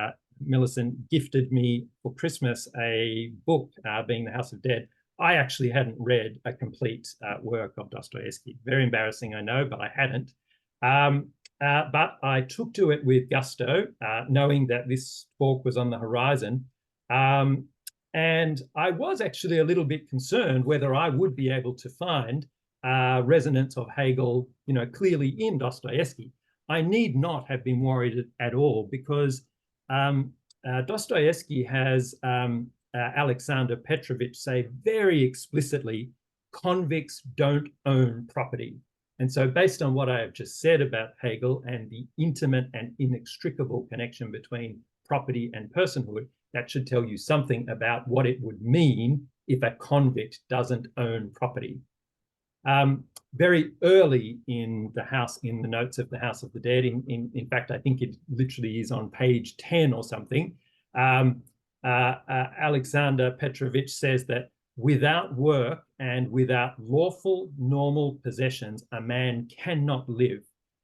Millicent gifted me for Christmas a book, being The House of Dead, I actually hadn't read a complete work of Dostoevsky. Very embarrassing, I know, but I hadn't. But I took to it with gusto, knowing that this talk was on the horizon. And I was actually a little bit concerned whether I would be able to find resonance of Hegel, clearly in Dostoevsky. I need not have been worried at all, because Dostoevsky has Alexander Petrovich say very explicitly, convicts don't own property. And so based on what I have just said about Hegel and the intimate and inextricable connection between property and personhood, that should tell you something about what it would mean if a convict doesn't own property. Very early in the notes of the House of the Dead, in fact, I think it literally is on page 10 or something, Alexander Petrovich says that without work and without lawful, normal possessions, a man cannot live.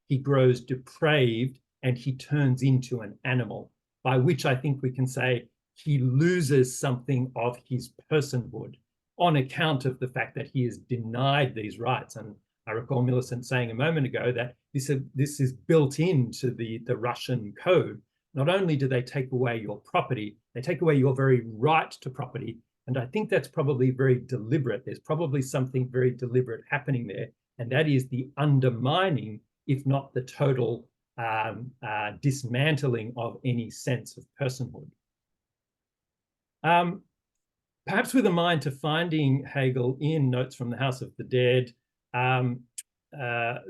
He grows depraved and he turns into an animal, by which I think we can say he loses something of his personhood on account of the fact that he is denied these rights. And I recall Millicent saying a moment ago that this is built into the Russian code. Not only do they take away your property, they take away your very right to property. And I think that's probably very deliberate. There's probably something very deliberate happening there. And that is the undermining, if not the total dismantling of any sense of personhood. perhaps with a mind to finding Hegel in Notes from the House of the Dead, a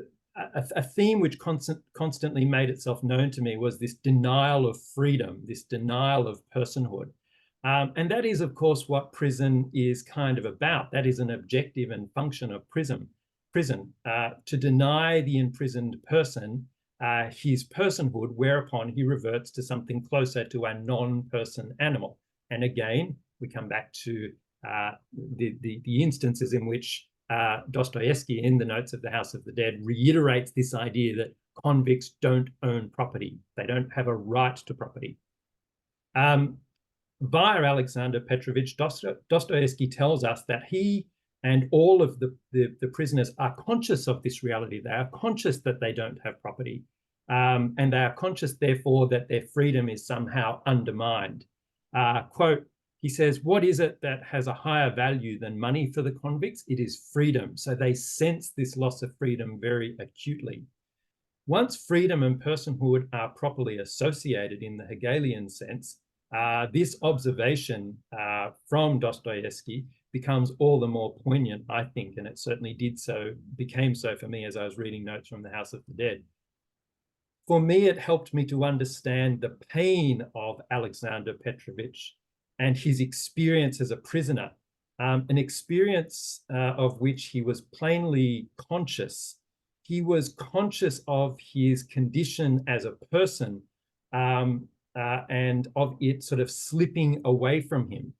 theme which constantly made itself known to me was this denial of freedom, this denial of personhood. And that is, of course, what prison is kind of about. That is an objective and function of prison, to deny the imprisoned person his personhood, whereupon he reverts to something closer to a non-person animal. And again, we come back to the instances in which Dostoevsky, in the Notes of the House of the Dead, reiterates this idea that convicts don't own property. They don't have a right to property. Via Alexander Petrovich, Dostoevsky tells us that he and all of the prisoners are conscious of this reality. They are conscious that they don't have property. And they are conscious, therefore, that their freedom is somehow undermined. Quote, he says, "What is it that has a higher value than money for the convicts? It is freedom." So they sense this loss of freedom very acutely. Once freedom and personhood are properly associated in the Hegelian sense, this observation from Dostoevsky becomes all the more poignant, I think, and it certainly became so for me as I was reading Notes from the House of the Dead. For me, it helped me to understand the pain of Alexander Petrovich and his experience as a prisoner, an experience of which he was plainly conscious. He was conscious of his condition as a person and of it sort of slipping away from him.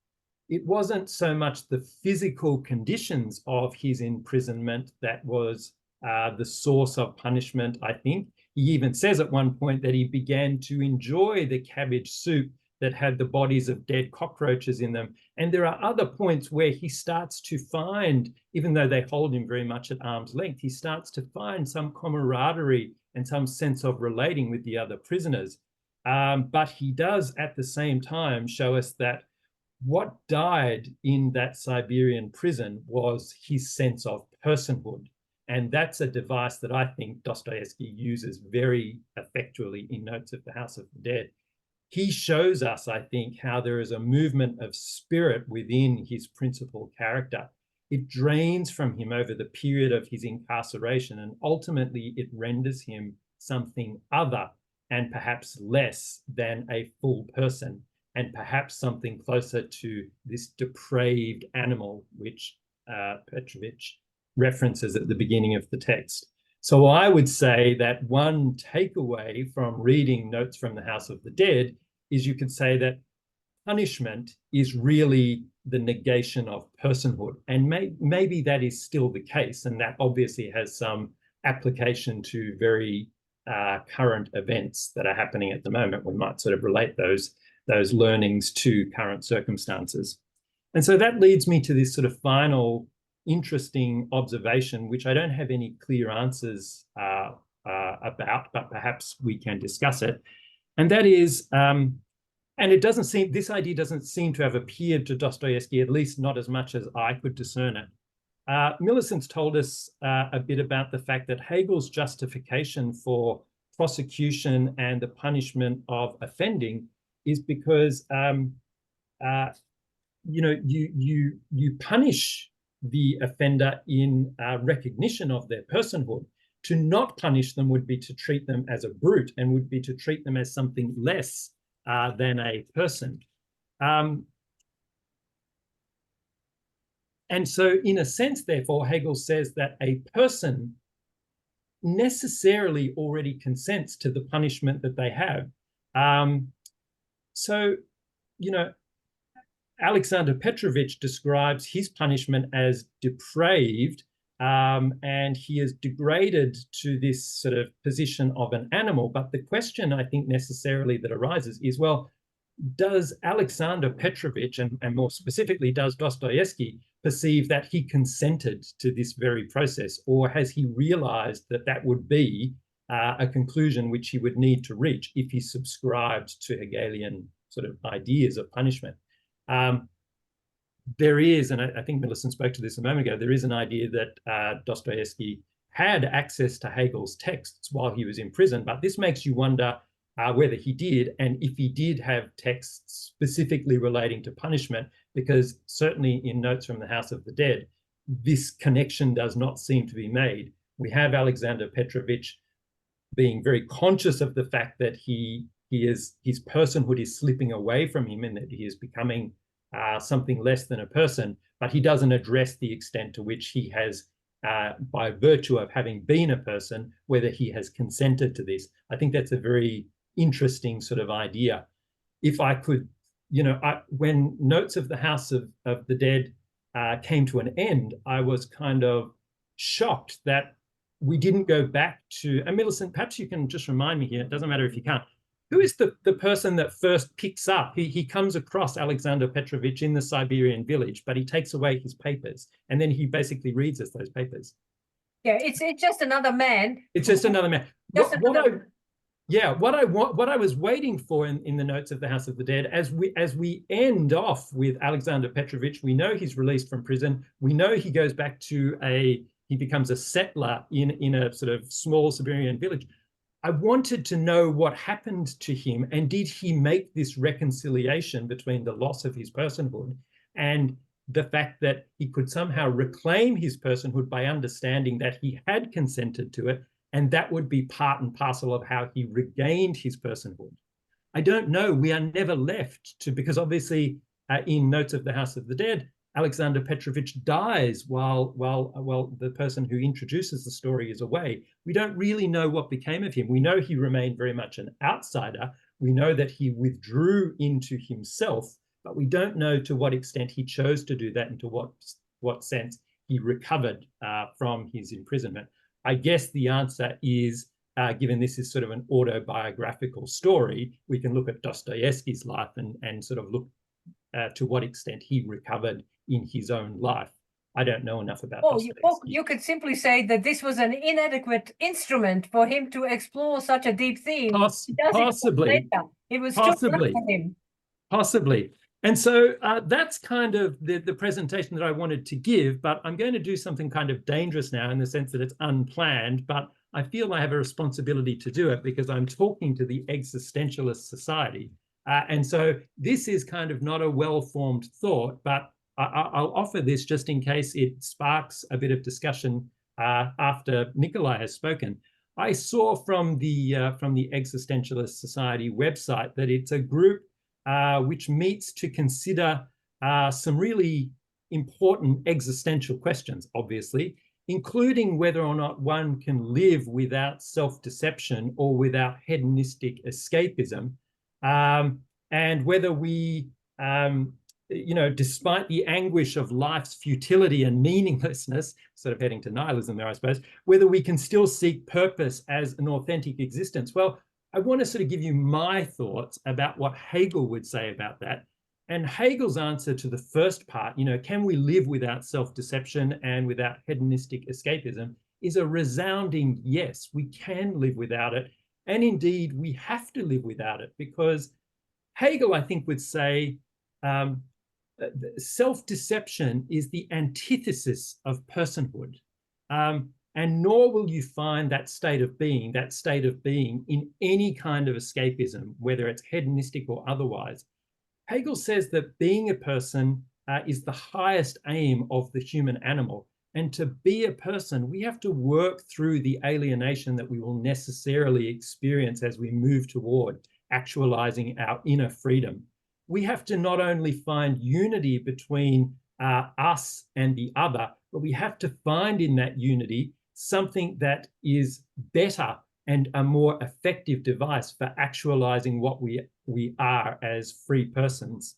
It wasn't so much the physical conditions of his imprisonment that was the source of punishment, I think. He even says at one point that he began to enjoy the cabbage soup that had the bodies of dead cockroaches in them. And there are other points where he starts to find, even though they hold him very much at arm's length, he starts to find some camaraderie and some sense of relating with the other prisoners. But he does at the same time show us that what died in that Siberian prison was his sense of personhood. And that's a device that I think Dostoevsky uses very effectually in Notes of the House of the Dead. He shows us, I think, how there is a movement of spirit within his principal character. It drains from him over the period of his incarceration, and ultimately it renders him something other and perhaps less than a full person, and perhaps something closer to this depraved animal, which Petrovich references at the beginning of the text. So I would say that one takeaway from reading Notes from the House of the Dead is you could say that punishment is really the negation of personhood. And maybe that is still the case, and that obviously has some application to very current events that are happening at the moment. We might sort of relate those learnings to current circumstances. And so that leads me to this sort of final interesting observation, which I don't have any clear answers about, but perhaps we can discuss it. And that is, and this idea doesn't seem to have appeared to Dostoevsky, at least not as much as I could discern it. Millicent's told us a bit about the fact that Hegel's justification for prosecution and the punishment of offending is because you punish the offender in recognition of their personhood. To not punish them would be to treat them as a brute and would be to treat them as something less than a person. And so in a sense, therefore, Hegel says that a person necessarily already consents to the punishment that they have. Alexander Petrovich describes his punishment as depraved, and he is degraded to this sort of position of an animal. But the question, I think, necessarily that arises is, well, does Alexander Petrovich, and more specifically, does Dostoevsky perceive that he consented to this very process, or has he realized that that would be a conclusion which he would need to reach if he subscribed to Hegelian sort of ideas of punishment? There is, and I think Millicent spoke to this a moment ago, there is an idea that Dostoevsky had access to Hegel's texts while he was in prison, but this makes you wonder whether he did, and if he did have texts specifically relating to punishment, because certainly in Notes from the House of the Dead, this connection does not seem to be made. We have Alexander Petrovich being very conscious of the fact that his personhood is slipping away from him and that he is becoming something less than a person, but he doesn't address the extent to which he has, by virtue of having been a person, whether he has consented to this. I think that's a very interesting sort of idea. If I could, when Notes of the House of the Dead came to an end, I was kind of shocked that we didn't go back to, and Millicent, perhaps you can just remind me here, it doesn't matter if you can't, who is the person that first picks up? He comes across Alexander Petrovich in the Siberian village, but he takes away his papers, and then he basically reads us those papers. Yeah, it's just another man. It's just another man. What I was waiting for in the Notes of the House of the Dead, as we end off with Alexander Petrovich, we know he's released from prison. We know he goes back to he becomes a settler in a sort of small Siberian village. I wanted to know what happened to him, and did he make this reconciliation between the loss of his personhood and the fact that he could somehow reclaim his personhood by understanding that he had consented to it, and that would be part and parcel of how he regained his personhood. I don't know. We are never left to, because obviously in Notes of the House of the Dead, Alexander Petrovich dies while the person who introduces the story is away. We don't really know what became of him. We know he remained very much an outsider. We know that he withdrew into himself, but we don't know to what extent he chose to do that and to what sense he recovered from his imprisonment. I guess the answer is, given this is sort of an autobiographical story, we can look at Dostoevsky's life and sort of look to what extent he recovered in his own life. I don't know enough about Dostoevsky. You could simply say that this was an inadequate instrument for him to explore such a deep theme. Possibly. It was too much for him. Possibly. And so that's kind of the presentation that I wanted to give, but I'm going to do something kind of dangerous now in the sense that it's unplanned, but I feel I have a responsibility to do it because I'm talking to the Existentialist Society. And so this is kind of not a well-formed thought, but I'll offer this just in case it sparks a bit of discussion after Nikolai has spoken. I saw from the Existentialist Society website that it's a group which meets to consider some really important existential questions, obviously, including whether or not one can live without self-deception or without hedonistic escapism, and whether we, despite the anguish of life's futility and meaninglessness, sort of heading to nihilism there, I suppose, whether we can still seek purpose as an authentic existence. Well, I want to sort of give you my thoughts about what Hegel would say about that. And Hegel's answer to the first part, can we live without self-deception and without hedonistic escapism, is a resounding yes. We can live without it. And indeed, we have to live without it, because Hegel, I think, would say self-deception is the antithesis of personhood. And nor will you find that state of being in any kind of escapism, whether it's hedonistic or otherwise. Hegel says that being a person is the highest aim of the human animal. And to be a person, we have to work through the alienation that we will necessarily experience as we move toward actualizing our inner freedom. We have to not only find unity between us and the other, but we have to find in that unity something that is better and a more effective device for actualizing what we are as free persons.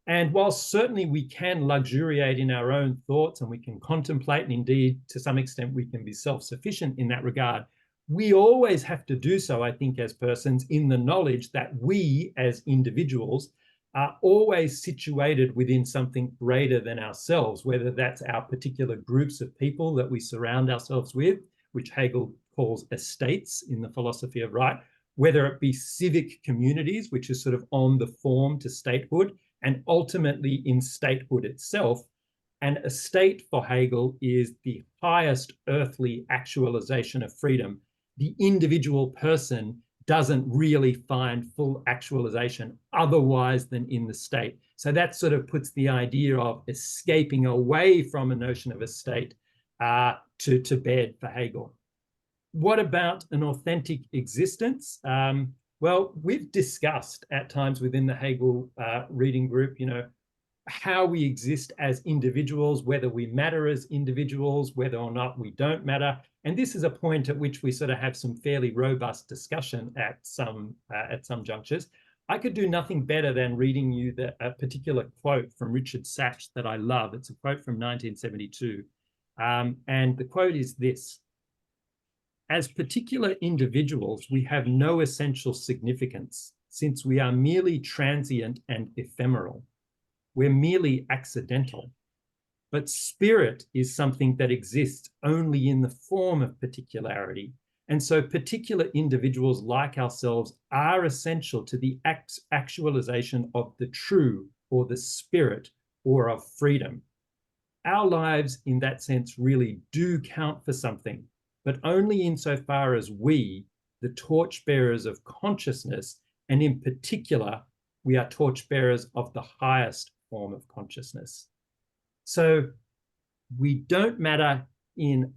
And while certainly we can luxuriate in our own thoughts and we can contemplate, and indeed to some extent we can be self-sufficient in that regard, we always have to do so, I think, as persons, in the knowledge that we as individuals are always situated within something greater than ourselves, whether that's our particular groups of people that we surround ourselves with, which Hegel calls estates in the philosophy of right, whether it be civic communities, which is sort of on the form to statehood, and ultimately in statehood itself. And a state for Hegel is the highest earthly actualization of freedom. The individual person doesn't really find full actualization otherwise than in the state. So that sort of puts the idea of escaping away from a notion of a state to bed for Hegel. What about an authentic existence? Well, we've discussed at times within the Hegel reading group, how we exist as individuals, whether we matter as individuals, whether or not we don't matter. And this is a point at which we sort of have some fairly robust discussion at some junctures. I could do nothing better than reading you a particular quote from Richard Sachs that I love. It's a quote from 1972. And the quote is this: "As particular individuals, we have no essential significance, since we are merely transient and ephemeral. We're merely accidental. But spirit is something that exists only in the form of particularity. And so particular individuals like ourselves are essential to the actualization of the true, or the spirit, or of freedom. Our lives in that sense really do count for something, but only insofar as we, the torchbearers of consciousness, and in particular, we are torchbearers of the highest form of consciousness." So we don't matter in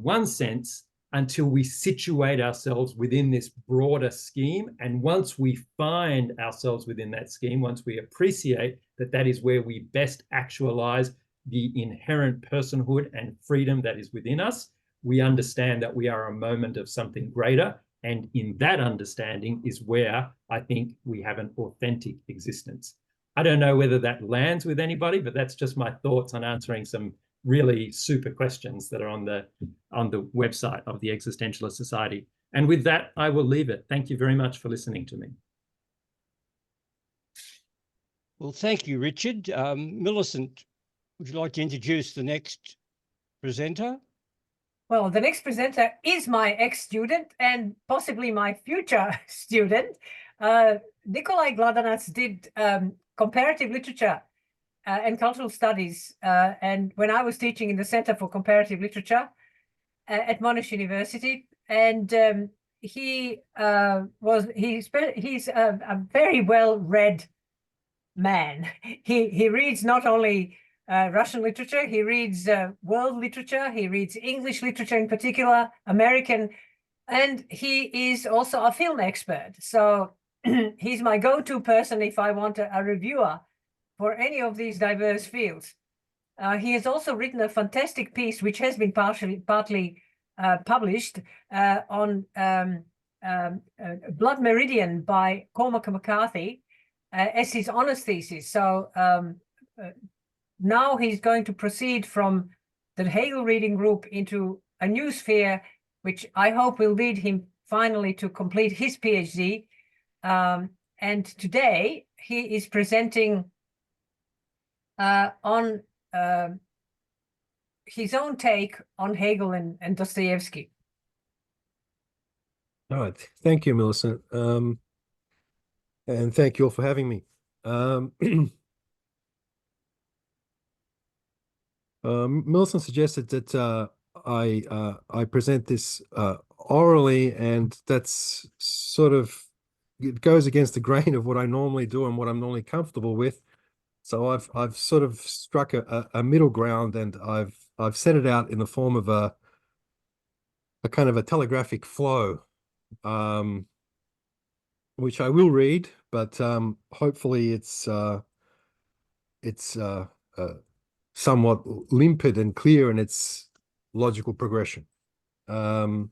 one sense until we situate ourselves within this broader scheme. And once we find ourselves within that scheme, once we appreciate that that is where we best actualize the inherent personhood and freedom that is within us, we understand that we are a moment of something greater. And in that understanding is where I think we have an authentic existence. I don't know whether that lands with anybody, but that's just my thoughts on answering some really super questions that are on the website of the Existentialist Society. And with that, I will leave it. Thank you very much for listening to me. Well, thank you, Richard. Millicent, would you like to introduce the next presenter? Well, the next presenter is my ex-student and possibly my future student. Nikolai Gladanac did comparative literature and cultural studies. And when I was teaching in the Center for Comparative Literature at Monash University, and he's a very well-read man. He reads not only Russian literature, he reads world literature, he reads English literature in particular, American, and he is also a film expert. So he's my go-to person if I want a reviewer for any of these diverse fields. He has also written a fantastic piece, which has been partly published on Blood Meridian by Cormac McCarthy as his honours thesis. So now he's going to proceed from the Hegel reading group into a new sphere, which I hope will lead him finally to complete his PhD. And today he is presenting on his own take on Hegel and Dostoevsky. All right. Thank you, Millicent. And thank you all for having me. Millicent suggested that I present this orally, and that's sort of, it goes against the grain of what I normally do and what I'm normally comfortable with. So I've sort of struck a middle ground, and I've set it out in the form of a kind of a telegraphic flow, which I will read, but hopefully it's somewhat limpid and clear in its logical progression. The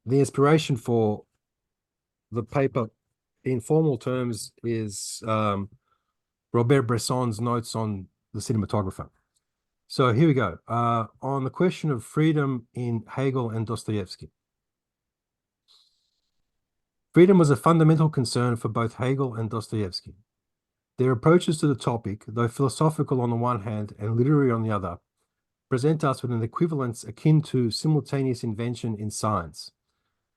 inspiration for the paper in formal terms is Robert Bresson's notes on the cinematographer. So here we go. On the question of freedom in Hegel and Dostoevsky. Freedom was a fundamental concern for both Hegel and Dostoevsky. Their approaches to the topic, though philosophical on the one hand and literary on the other, present us with an equivalence akin to simultaneous invention in science,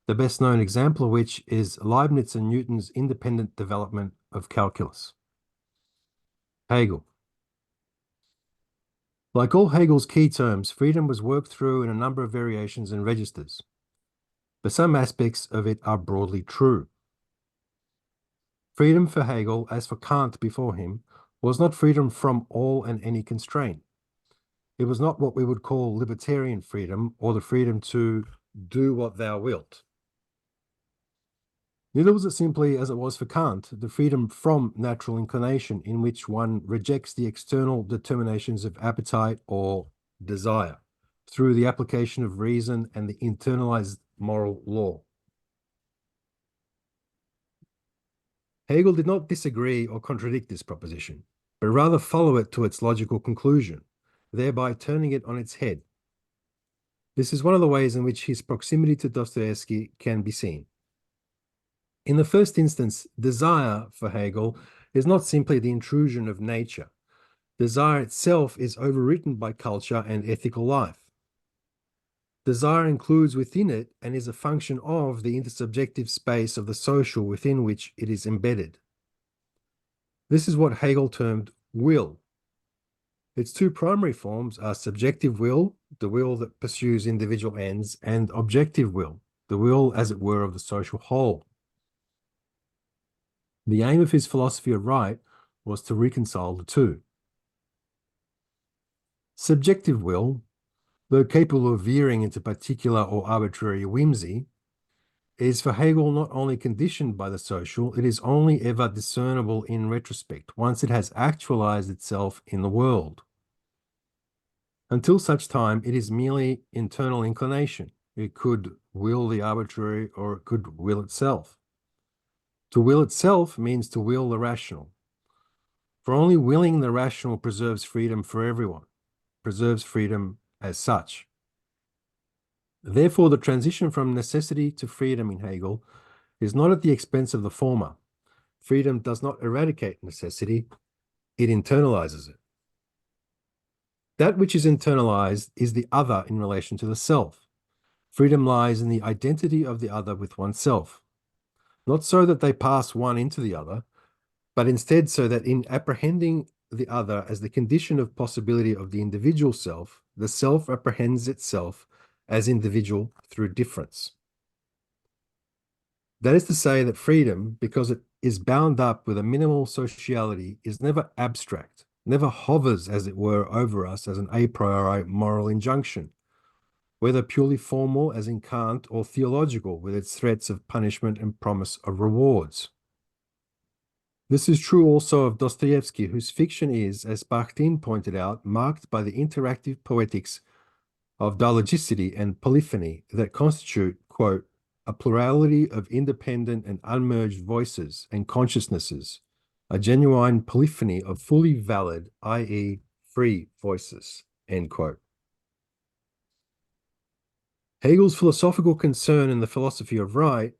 the best known example of which is Leibniz and Newton's independent development of calculus. Hegel. Like all Hegel's key terms, freedom was worked through in a number of variations and registers, but some aspects of it are broadly true. Freedom for Hegel, as for Kant before him, was not freedom from all and any constraint. It was not what we would call libertarian freedom or the freedom to do what thou wilt. Neither was it simply, as it was for Kant, the freedom from natural inclination in which one rejects the external determinations of appetite or desire through the application of reason and the internalized moral law. Hegel did not disagree or contradict this proposition, but rather follow it to its logical conclusion, thereby turning it on its head. This is one of the ways in which his proximity to Dostoevsky can be seen. In the first instance, desire for Hegel is not simply the intrusion of nature. Desire itself is overwritten by culture and ethical life. Desire includes within it and is a function of the intersubjective space of the social within which it is embedded. This is what Hegel termed will. Its two primary forms are subjective will, the will that pursues individual ends, and objective will, the will, as it were, of the social whole. The aim of his philosophy of right was to reconcile the two. Subjective will, though capable of veering into particular or arbitrary whimsy, is for Hegel not only conditioned by the social, it is only ever discernible in retrospect, once it has actualized itself in the world. Until such time, it is merely internal inclination. It could will the arbitrary or it could will itself. To will itself means to will the rational. For only willing the rational preserves freedom for everyone, preserves freedom as such. Therefore, the transition from necessity to freedom in Hegel is not at the expense of the former. Freedom does not eradicate necessity, it internalizes it. That which is internalized is the other in relation to the self. Freedom lies in the identity of the other with oneself. Not so that they pass one into the other, but instead so that in apprehending the other as the condition of possibility of the individual self, the self apprehends itself as individual through difference. That is to say that freedom, because it is bound up with a minimal sociality, is never abstract, never hovers, as it were, over us as an a priori moral injunction, whether purely formal, as in Kant, or theological, with its threats of punishment and promise of rewards. This is true also of Dostoevsky, whose fiction is, as Bakhtin pointed out, marked by the interactive poetics of dialogicity and polyphony that constitute, quote, a plurality of independent and unmerged voices and consciousnesses, a genuine polyphony of fully valid, i.e. free voices, end quote. Hegel's philosophical concern in the philosophy of right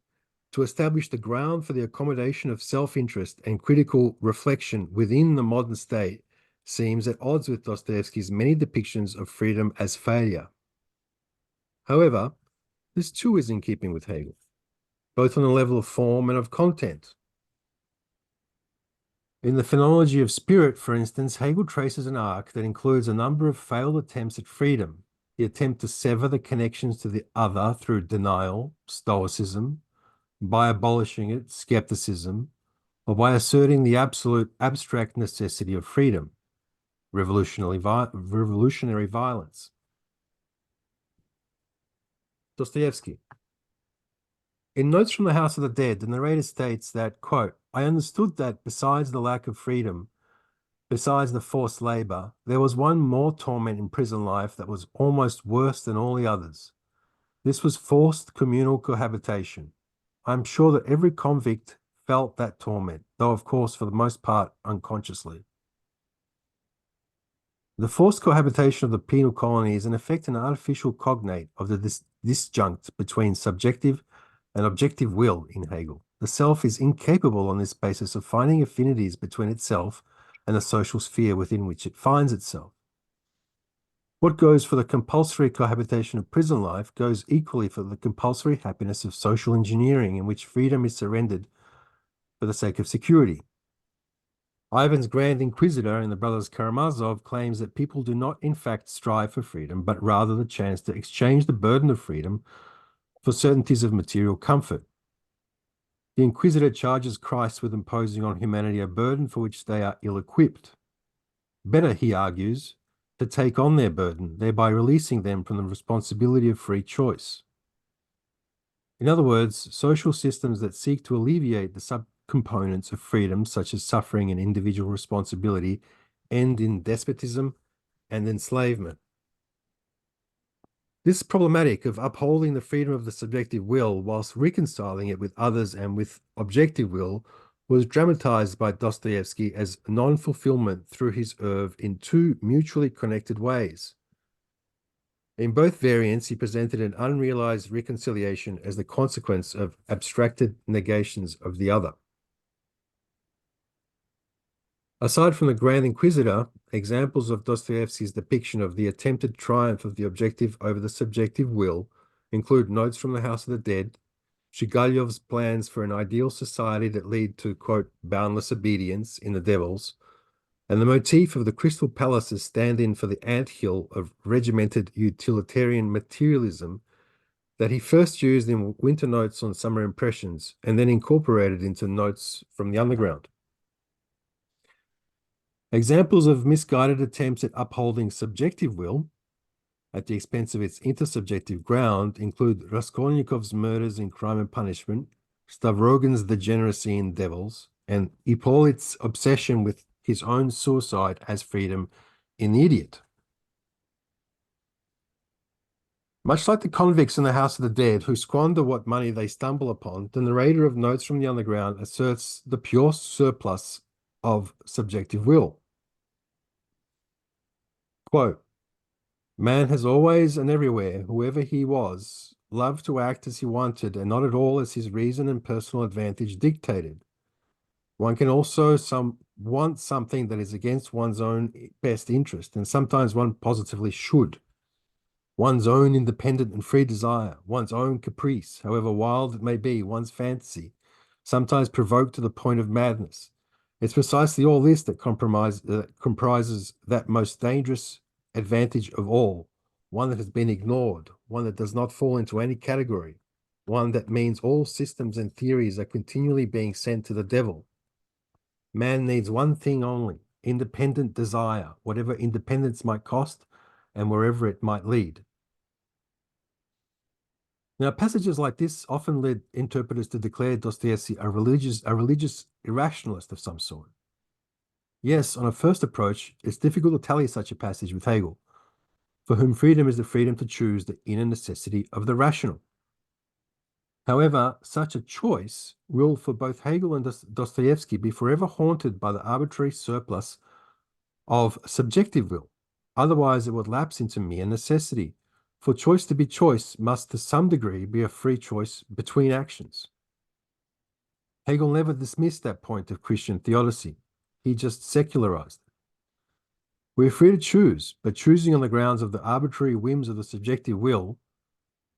to establish the ground for the accommodation of self-interest and critical reflection within the modern state seems at odds with Dostoevsky's many depictions of freedom as failure. However, this too is in keeping with Hegel, both on the level of form and of content. In the phenomenology of spirit, for instance, Hegel traces an arc that includes a number of failed attempts at freedom, the attempt to sever the connections to the other through denial, stoicism, by abolishing it, skepticism, or by asserting the absolute abstract necessity of freedom, revolutionary violence. Dostoevsky. In Notes from the House of the Dead, the narrator states that, quote, I understood that besides the lack of freedom, besides the forced labor, there was one more torment in prison life that was almost worse than all the others. This was forced communal cohabitation. I'm sure that every convict felt that torment, though of course for the most part unconsciously. The forced cohabitation of the penal colony is in effect an artificial cognate of the disjunct between subjective and objective will in Hegel. The self is incapable on this basis of finding affinities between itself and the social sphere within which it finds itself. What goes for the compulsory cohabitation of prison life goes equally for the compulsory happiness of social engineering, in which freedom is surrendered for the sake of security. Ivan's Grand Inquisitor in the Brothers Karamazov claims that people do not in fact strive for freedom, but rather the chance to exchange the burden of freedom for certainties of material comfort. The Inquisitor charges Christ with imposing on humanity a burden for which they are ill-equipped. Better, he argues, to take on their burden, thereby releasing them from the responsibility of free choice. In other words, social systems that seek to alleviate the subcomponents of freedom, such as suffering and individual responsibility, end in despotism and enslavement. This problematic of upholding the freedom of the subjective will whilst reconciling it with others and with objective will was dramatized by Dostoevsky as non-fulfillment through his oeuvre in two mutually connected ways. In both variants, he presented an unrealized reconciliation as the consequence of abstracted negations of the other. Aside from the Grand Inquisitor, examples of Dostoevsky's depiction of the attempted triumph of the objective over the subjective will include Notes from the House of the Dead, Zhigalyov's plans for an ideal society that lead to, quote, boundless obedience in The Devils, and the motif of the Crystal Palace as stand-in for the anthill of regimented utilitarian materialism that he first used in Winter Notes on Summer Impressions and then incorporated into Notes from the Underground. Examples of misguided attempts at upholding subjective will at the expense of its intersubjective ground include Raskolnikov's murders in Crime and Punishment, Stavrogin's degeneracy in Devils, and Hippolyte's obsession with his own suicide as freedom in The Idiot. Much like the convicts in the House of the Dead who squander what money they stumble upon, the narrator of Notes from the Underground asserts the pure surplus of subjective will. Quote, man has always and everywhere, whoever he was, loved to act as he wanted and not at all as his reason and personal advantage dictated. One can also want something that is against one's own best interest, and sometimes one positively should. One's own independent and free desire, one's own caprice, however wild it may be, one's fantasy, sometimes provoked to the point of madness. It's precisely all this that comprises that most dangerous advantage of all, one that has been ignored, one that does not fall into any category, one that means all systems and theories are continually being sent to the devil. Man needs one thing only, independent desire, whatever independence might cost and wherever it might lead. Now, passages like this often led interpreters to declare Dostoevsky a religious irrationalist of some sort. Yes, on a first approach, it's difficult to tally such a passage with Hegel, for whom freedom is the freedom to choose the inner necessity of the rational. However, such a choice will, for both Hegel and Dostoevsky, be forever haunted by the arbitrary surplus of subjective will. Otherwise, it would lapse into mere necessity. For choice to be choice must to some degree be a free choice between actions. Hegel never dismissed that point of Christian theodicy. He just secularized it. We're free to choose, but choosing on the grounds of the arbitrary whims of the subjective will,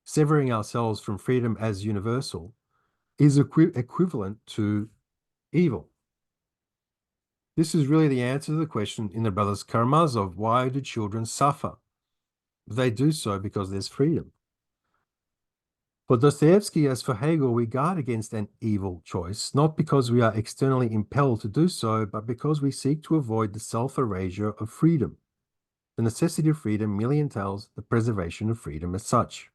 severing ourselves from freedom as universal, is equivalent to evil. This is really the answer to the question in the Brothers Karamazov, why do children suffer? They do so because there's freedom. For Dostoevsky, as for Hegel, we guard against an evil choice, not because we are externally impelled to do so, but because we seek to avoid the self-erasure of freedom. The necessity of freedom merely entails the preservation of freedom as such.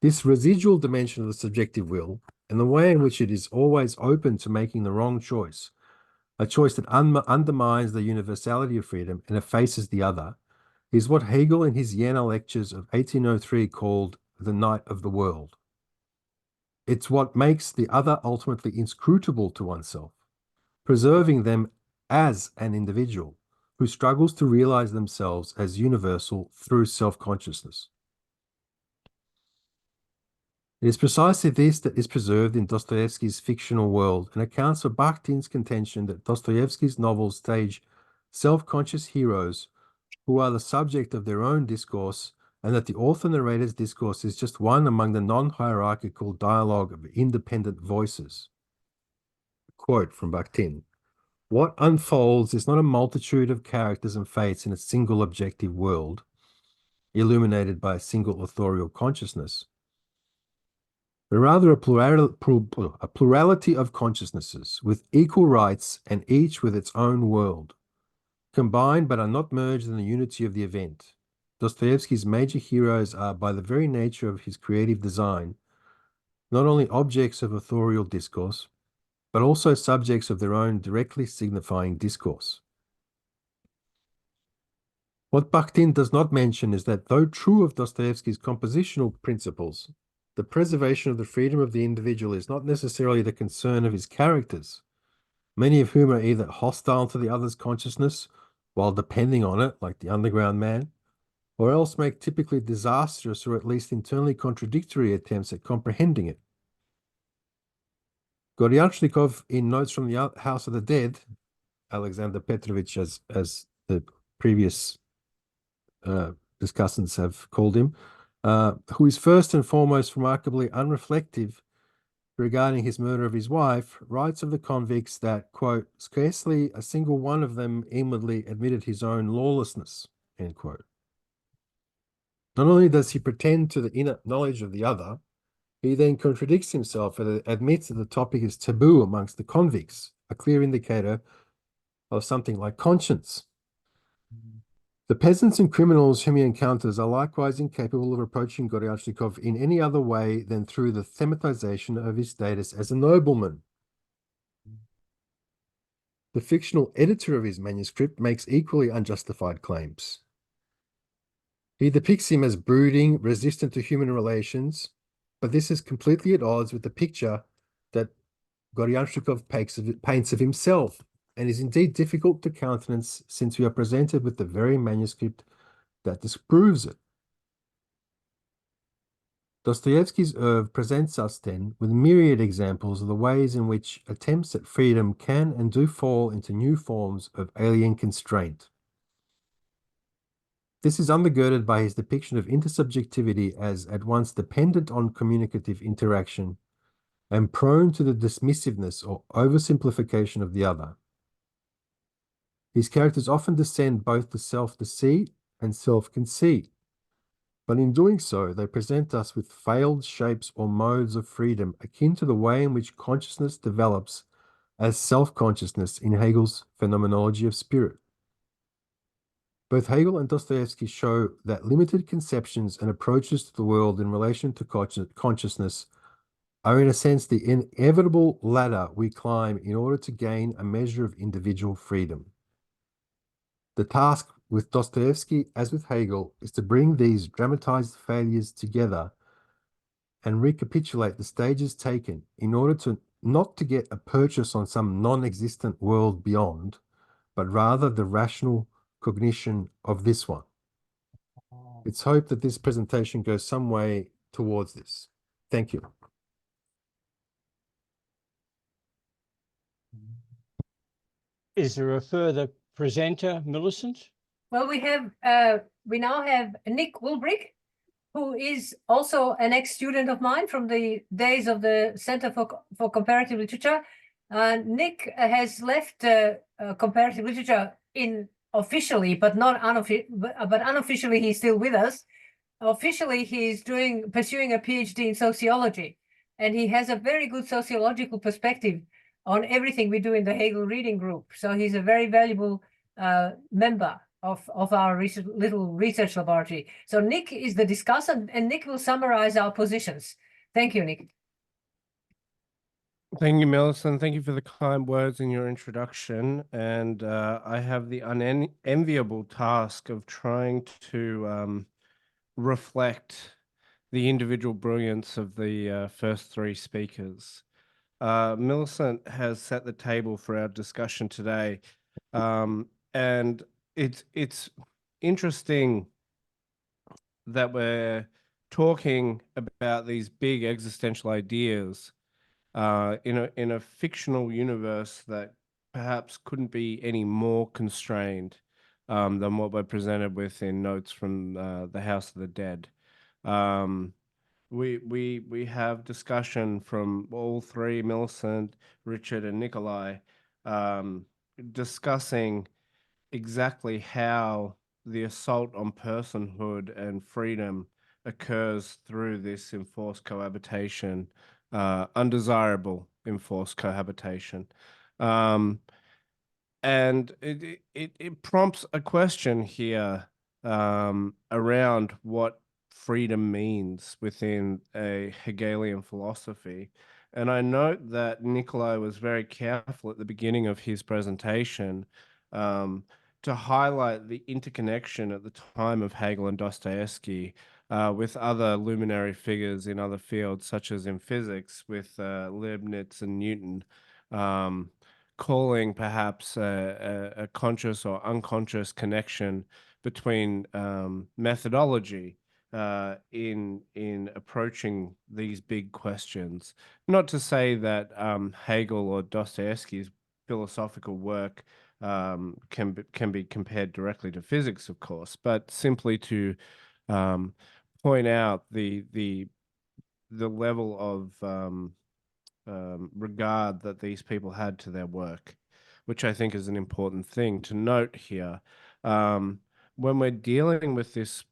This residual dimension of the subjective will, and the way in which it is always open to making the wrong choice, a choice that undermines the universality of freedom and effaces the other, is what Hegel in his Jena lectures of 1803 called the night of the world. It's what makes the other ultimately inscrutable to oneself, preserving them as an individual who struggles to realize themselves as universal through self-consciousness. It is precisely this that is preserved in Dostoevsky's fictional world and accounts for Bakhtin's contention that Dostoevsky's novels stage self-conscious heroes who are the subject of their own discourse, and that the author-narrator's discourse is just one among the non-hierarchical dialogue of independent voices. Quote from Bakhtin, what unfolds is not a multitude of characters and fates in a single objective world, illuminated by a single authorial consciousness. but rather a plurality of consciousnesses with equal rights and each with its own world, combined but are not merged in the unity of the event. Dostoevsky's major heroes are, by the very nature of his creative design, not only objects of authorial discourse, but also subjects of their own directly signifying discourse. What Bakhtin does not mention is that, though true of Dostoevsky's compositional principles, the preservation of the freedom of the individual is not necessarily the concern of his characters, many of whom are either hostile to the other's consciousness while depending on it, like the underground man, or else make typically disastrous or at least internally contradictory attempts at comprehending it. Gorianchnikov, in Notes from the House of the Dead, Alexander Petrovich, as the previous discussants have called him, who is first and foremost remarkably unreflective regarding his murder of his wife, writes of the convicts that, quote, scarcely a single one of them inwardly admitted his own lawlessness, end quote. Not only does he pretend to the inner knowledge of the other, he then contradicts himself and admits that the topic is taboo amongst the convicts, a clear indicator of something like conscience. The peasants and criminals whom he encounters are likewise incapable of approaching Gorianchnikov in any other way than through the thematization of his status as a nobleman. The fictional editor of his manuscript makes equally unjustified claims. He depicts him as brooding, resistant to human relations, but this is completely at odds with the picture that Gorianchnikov paints of himself, and is indeed difficult to countenance since we are presented with the very manuscript that disproves it. Dostoevsky's oeuvre presents us then with myriad examples of the ways in which attempts at freedom can and do fall into new forms of alien constraint. This is undergirded by his depiction of intersubjectivity as at once dependent on communicative interaction and prone to the dismissiveness or oversimplification of the other. His characters often descend both to self-deceit and self-conceit, but in doing so, they present us with failed shapes or modes of freedom akin to the way in which consciousness develops as self-consciousness in Hegel's Phenomenology of Spirit. Both Hegel and Dostoevsky show that limited conceptions and approaches to the world in relation to consciousness are in a sense the inevitable ladder we climb in order to gain a measure of individual freedom. The task with Dostoevsky, as with Hegel, is to bring these dramatized failures together and recapitulate the stages taken in order to not to get a purchase on some non-existent world beyond, but rather the rational cognition of this one. It's hoped that this presentation goes some way towards this. Thank you. Is there a further presenter, Millicent? Well, we now have Nick Ulbrick, who is also an ex-student of mine from the days of the Center for Comparative Literature. Nick has left comparative literature officially, but unofficially he's still with us. Officially, he's pursuing a PhD in sociology, and he has a very good sociological perspective on everything we do in the Hegel Reading Group. So he's a very valuable member of our little research laboratory. So Nick is the discussant, and Nick will summarize our positions. Thank you, Nick. Thank you, Millicent. Thank you for the kind words in your introduction. And I have the unenviable task of trying to reflect the individual brilliance of the first three speakers. Millicent has set the table for our discussion today. And it's interesting that we're talking about these big existential ideas in a fictional universe that perhaps couldn't be any more constrained than what we're presented with in Notes from the House of the Dead. We have discussion from all three, Millicent, Richard, and Nikolai, discussing exactly how the assault on personhood and freedom occurs through this enforced cohabitation, undesirable enforced cohabitation. And it prompts a question here around what freedom means within a Hegelian philosophy. And I note that Nikolai was very careful at the beginning of his presentation to highlight the interconnection at the time of Hegel and Dostoevsky with other luminary figures in other fields, such as in physics with Leibniz and Newton. Calling perhaps a conscious or unconscious connection between methodology in approaching these big questions. Not to say that Hegel or Dostoevsky's philosophical work can be compared directly to physics, of course, but simply to point out the level of regard that these people had to their work, which I think is an important thing to note here. When we're dealing with this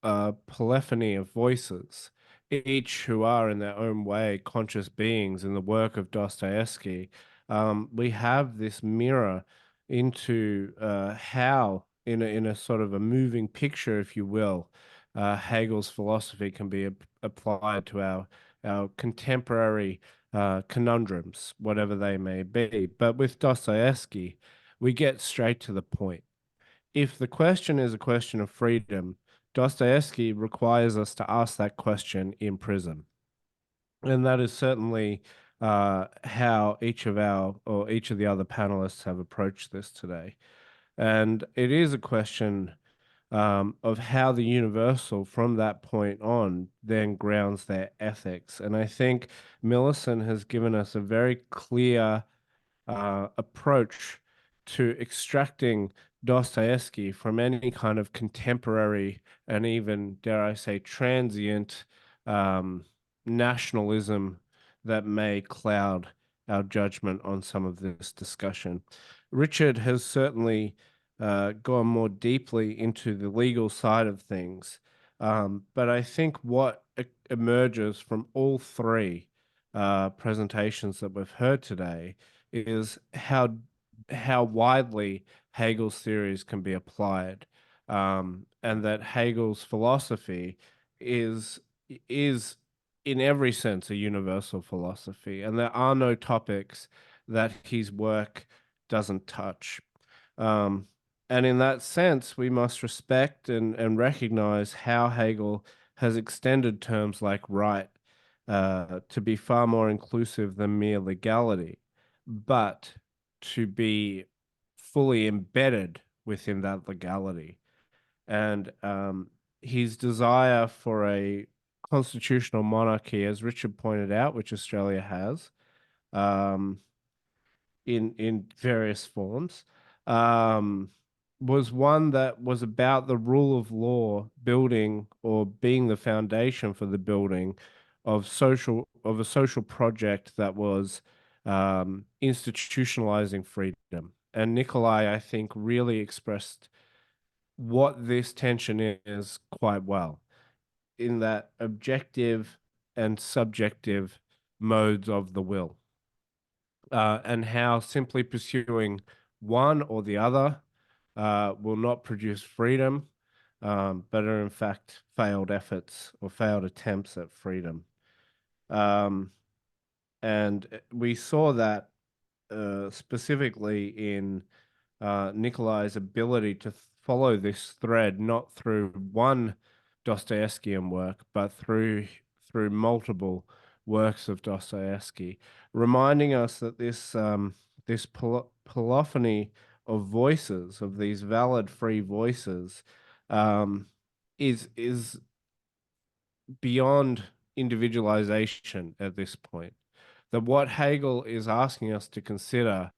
polyphony of voices, each who are in their own way conscious beings in the work of Dostoevsky, we have this mirror into how, in a sort of a moving picture, if you will, Hegel's philosophy can be applied to our contemporary conundrums, whatever they may be. But with Dostoevsky, we get straight to the point. If the question is a question of freedom, Dostoevsky requires us to ask that question in prison. And that is certainly how each of the other panelists have approached this today. And it is a question of how the universal from that point on then grounds their ethics. And I think Millicent has given us a very clear approach to extracting Dostoevsky from any kind of contemporary and even, dare I say, transient nationalism that may cloud our judgment on some of this discussion. Richard has certainly gone more deeply into the legal side of things. But I think what emerges from all three presentations that we've heard today is how widely Hegel's theories can be applied, and that Hegel's philosophy is in every sense a universal philosophy, and there are no topics that his work doesn't touch. And in that sense, we must respect and recognize how Hegel has extended terms like right to be far more inclusive than mere legality, but to be fully embedded within that legality. And his desire for a constitutional monarchy, as Richard pointed out, which Australia has in various forms, was one that was about the rule of law building or being the foundation for the building of a social project that was institutionalizing freedom. And Nikolai, I think, really expressed what this tension is quite well, in that objective and subjective modes of the will, and how simply pursuing one or the other will not produce freedom, but are in fact failed efforts or failed attempts at freedom. And we saw that specifically in Nikolai's ability to follow this thread, not through one Dostoevskian work, but through multiple works of Dostoevsky, reminding us that this polyphony of voices, of these valid free voices, is beyond individualization at this point. That what Hegel is asking us to consider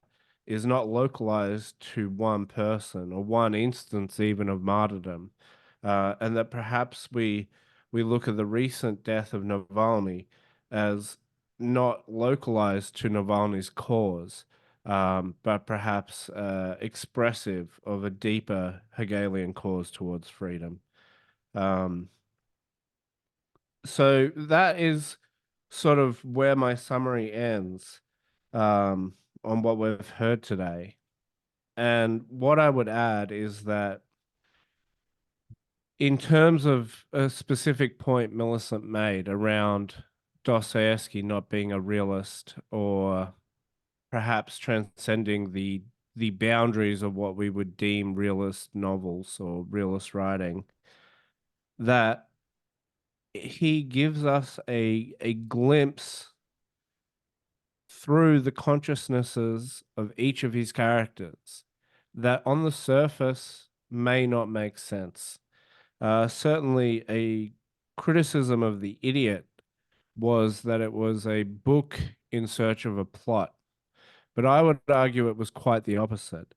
is not localized to one person or one instance even of martyrdom, and that perhaps we look at the recent death of Navalny as not localized to Navalny's cause, but perhaps expressive of a deeper Hegelian cause towards freedom. So that is sort of where my summary ends on what we've heard today. And what I would add is that in terms of a specific point Millicent made around Dostoevsky not being a realist, or perhaps transcending the boundaries of what we would deem realist novels or realist writing, that he gives us a glimpse through the consciousnesses of each of his characters that on the surface may not make sense. Certainly a criticism of The Idiot was that it was a book in search of a plot. But I would argue it was quite the opposite,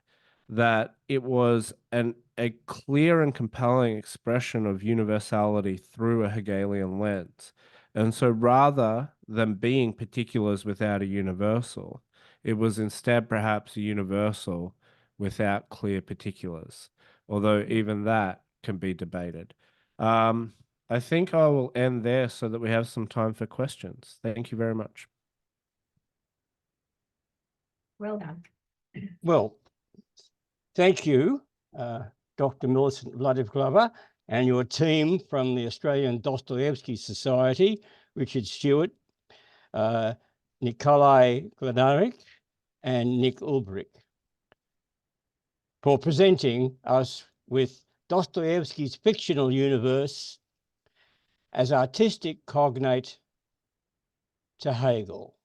that it was a clear and compelling expression of universality through a Hegelian lens. And so rather than being particulars without a universal, it was instead perhaps a universal without clear particulars, although even that can be debated. I think I will end there so that we have some time for questions. Thank you very much. Well done. Well, thank you, Dr. Millicent Vladiv-Glover, and your team from the Australian Dostoevsky Society, Richard Stewart, Nikolai Gladanac, and Nick Ulbrick, for presenting us with Dostoevsky's fictional universe as artistic cognate to Hegel.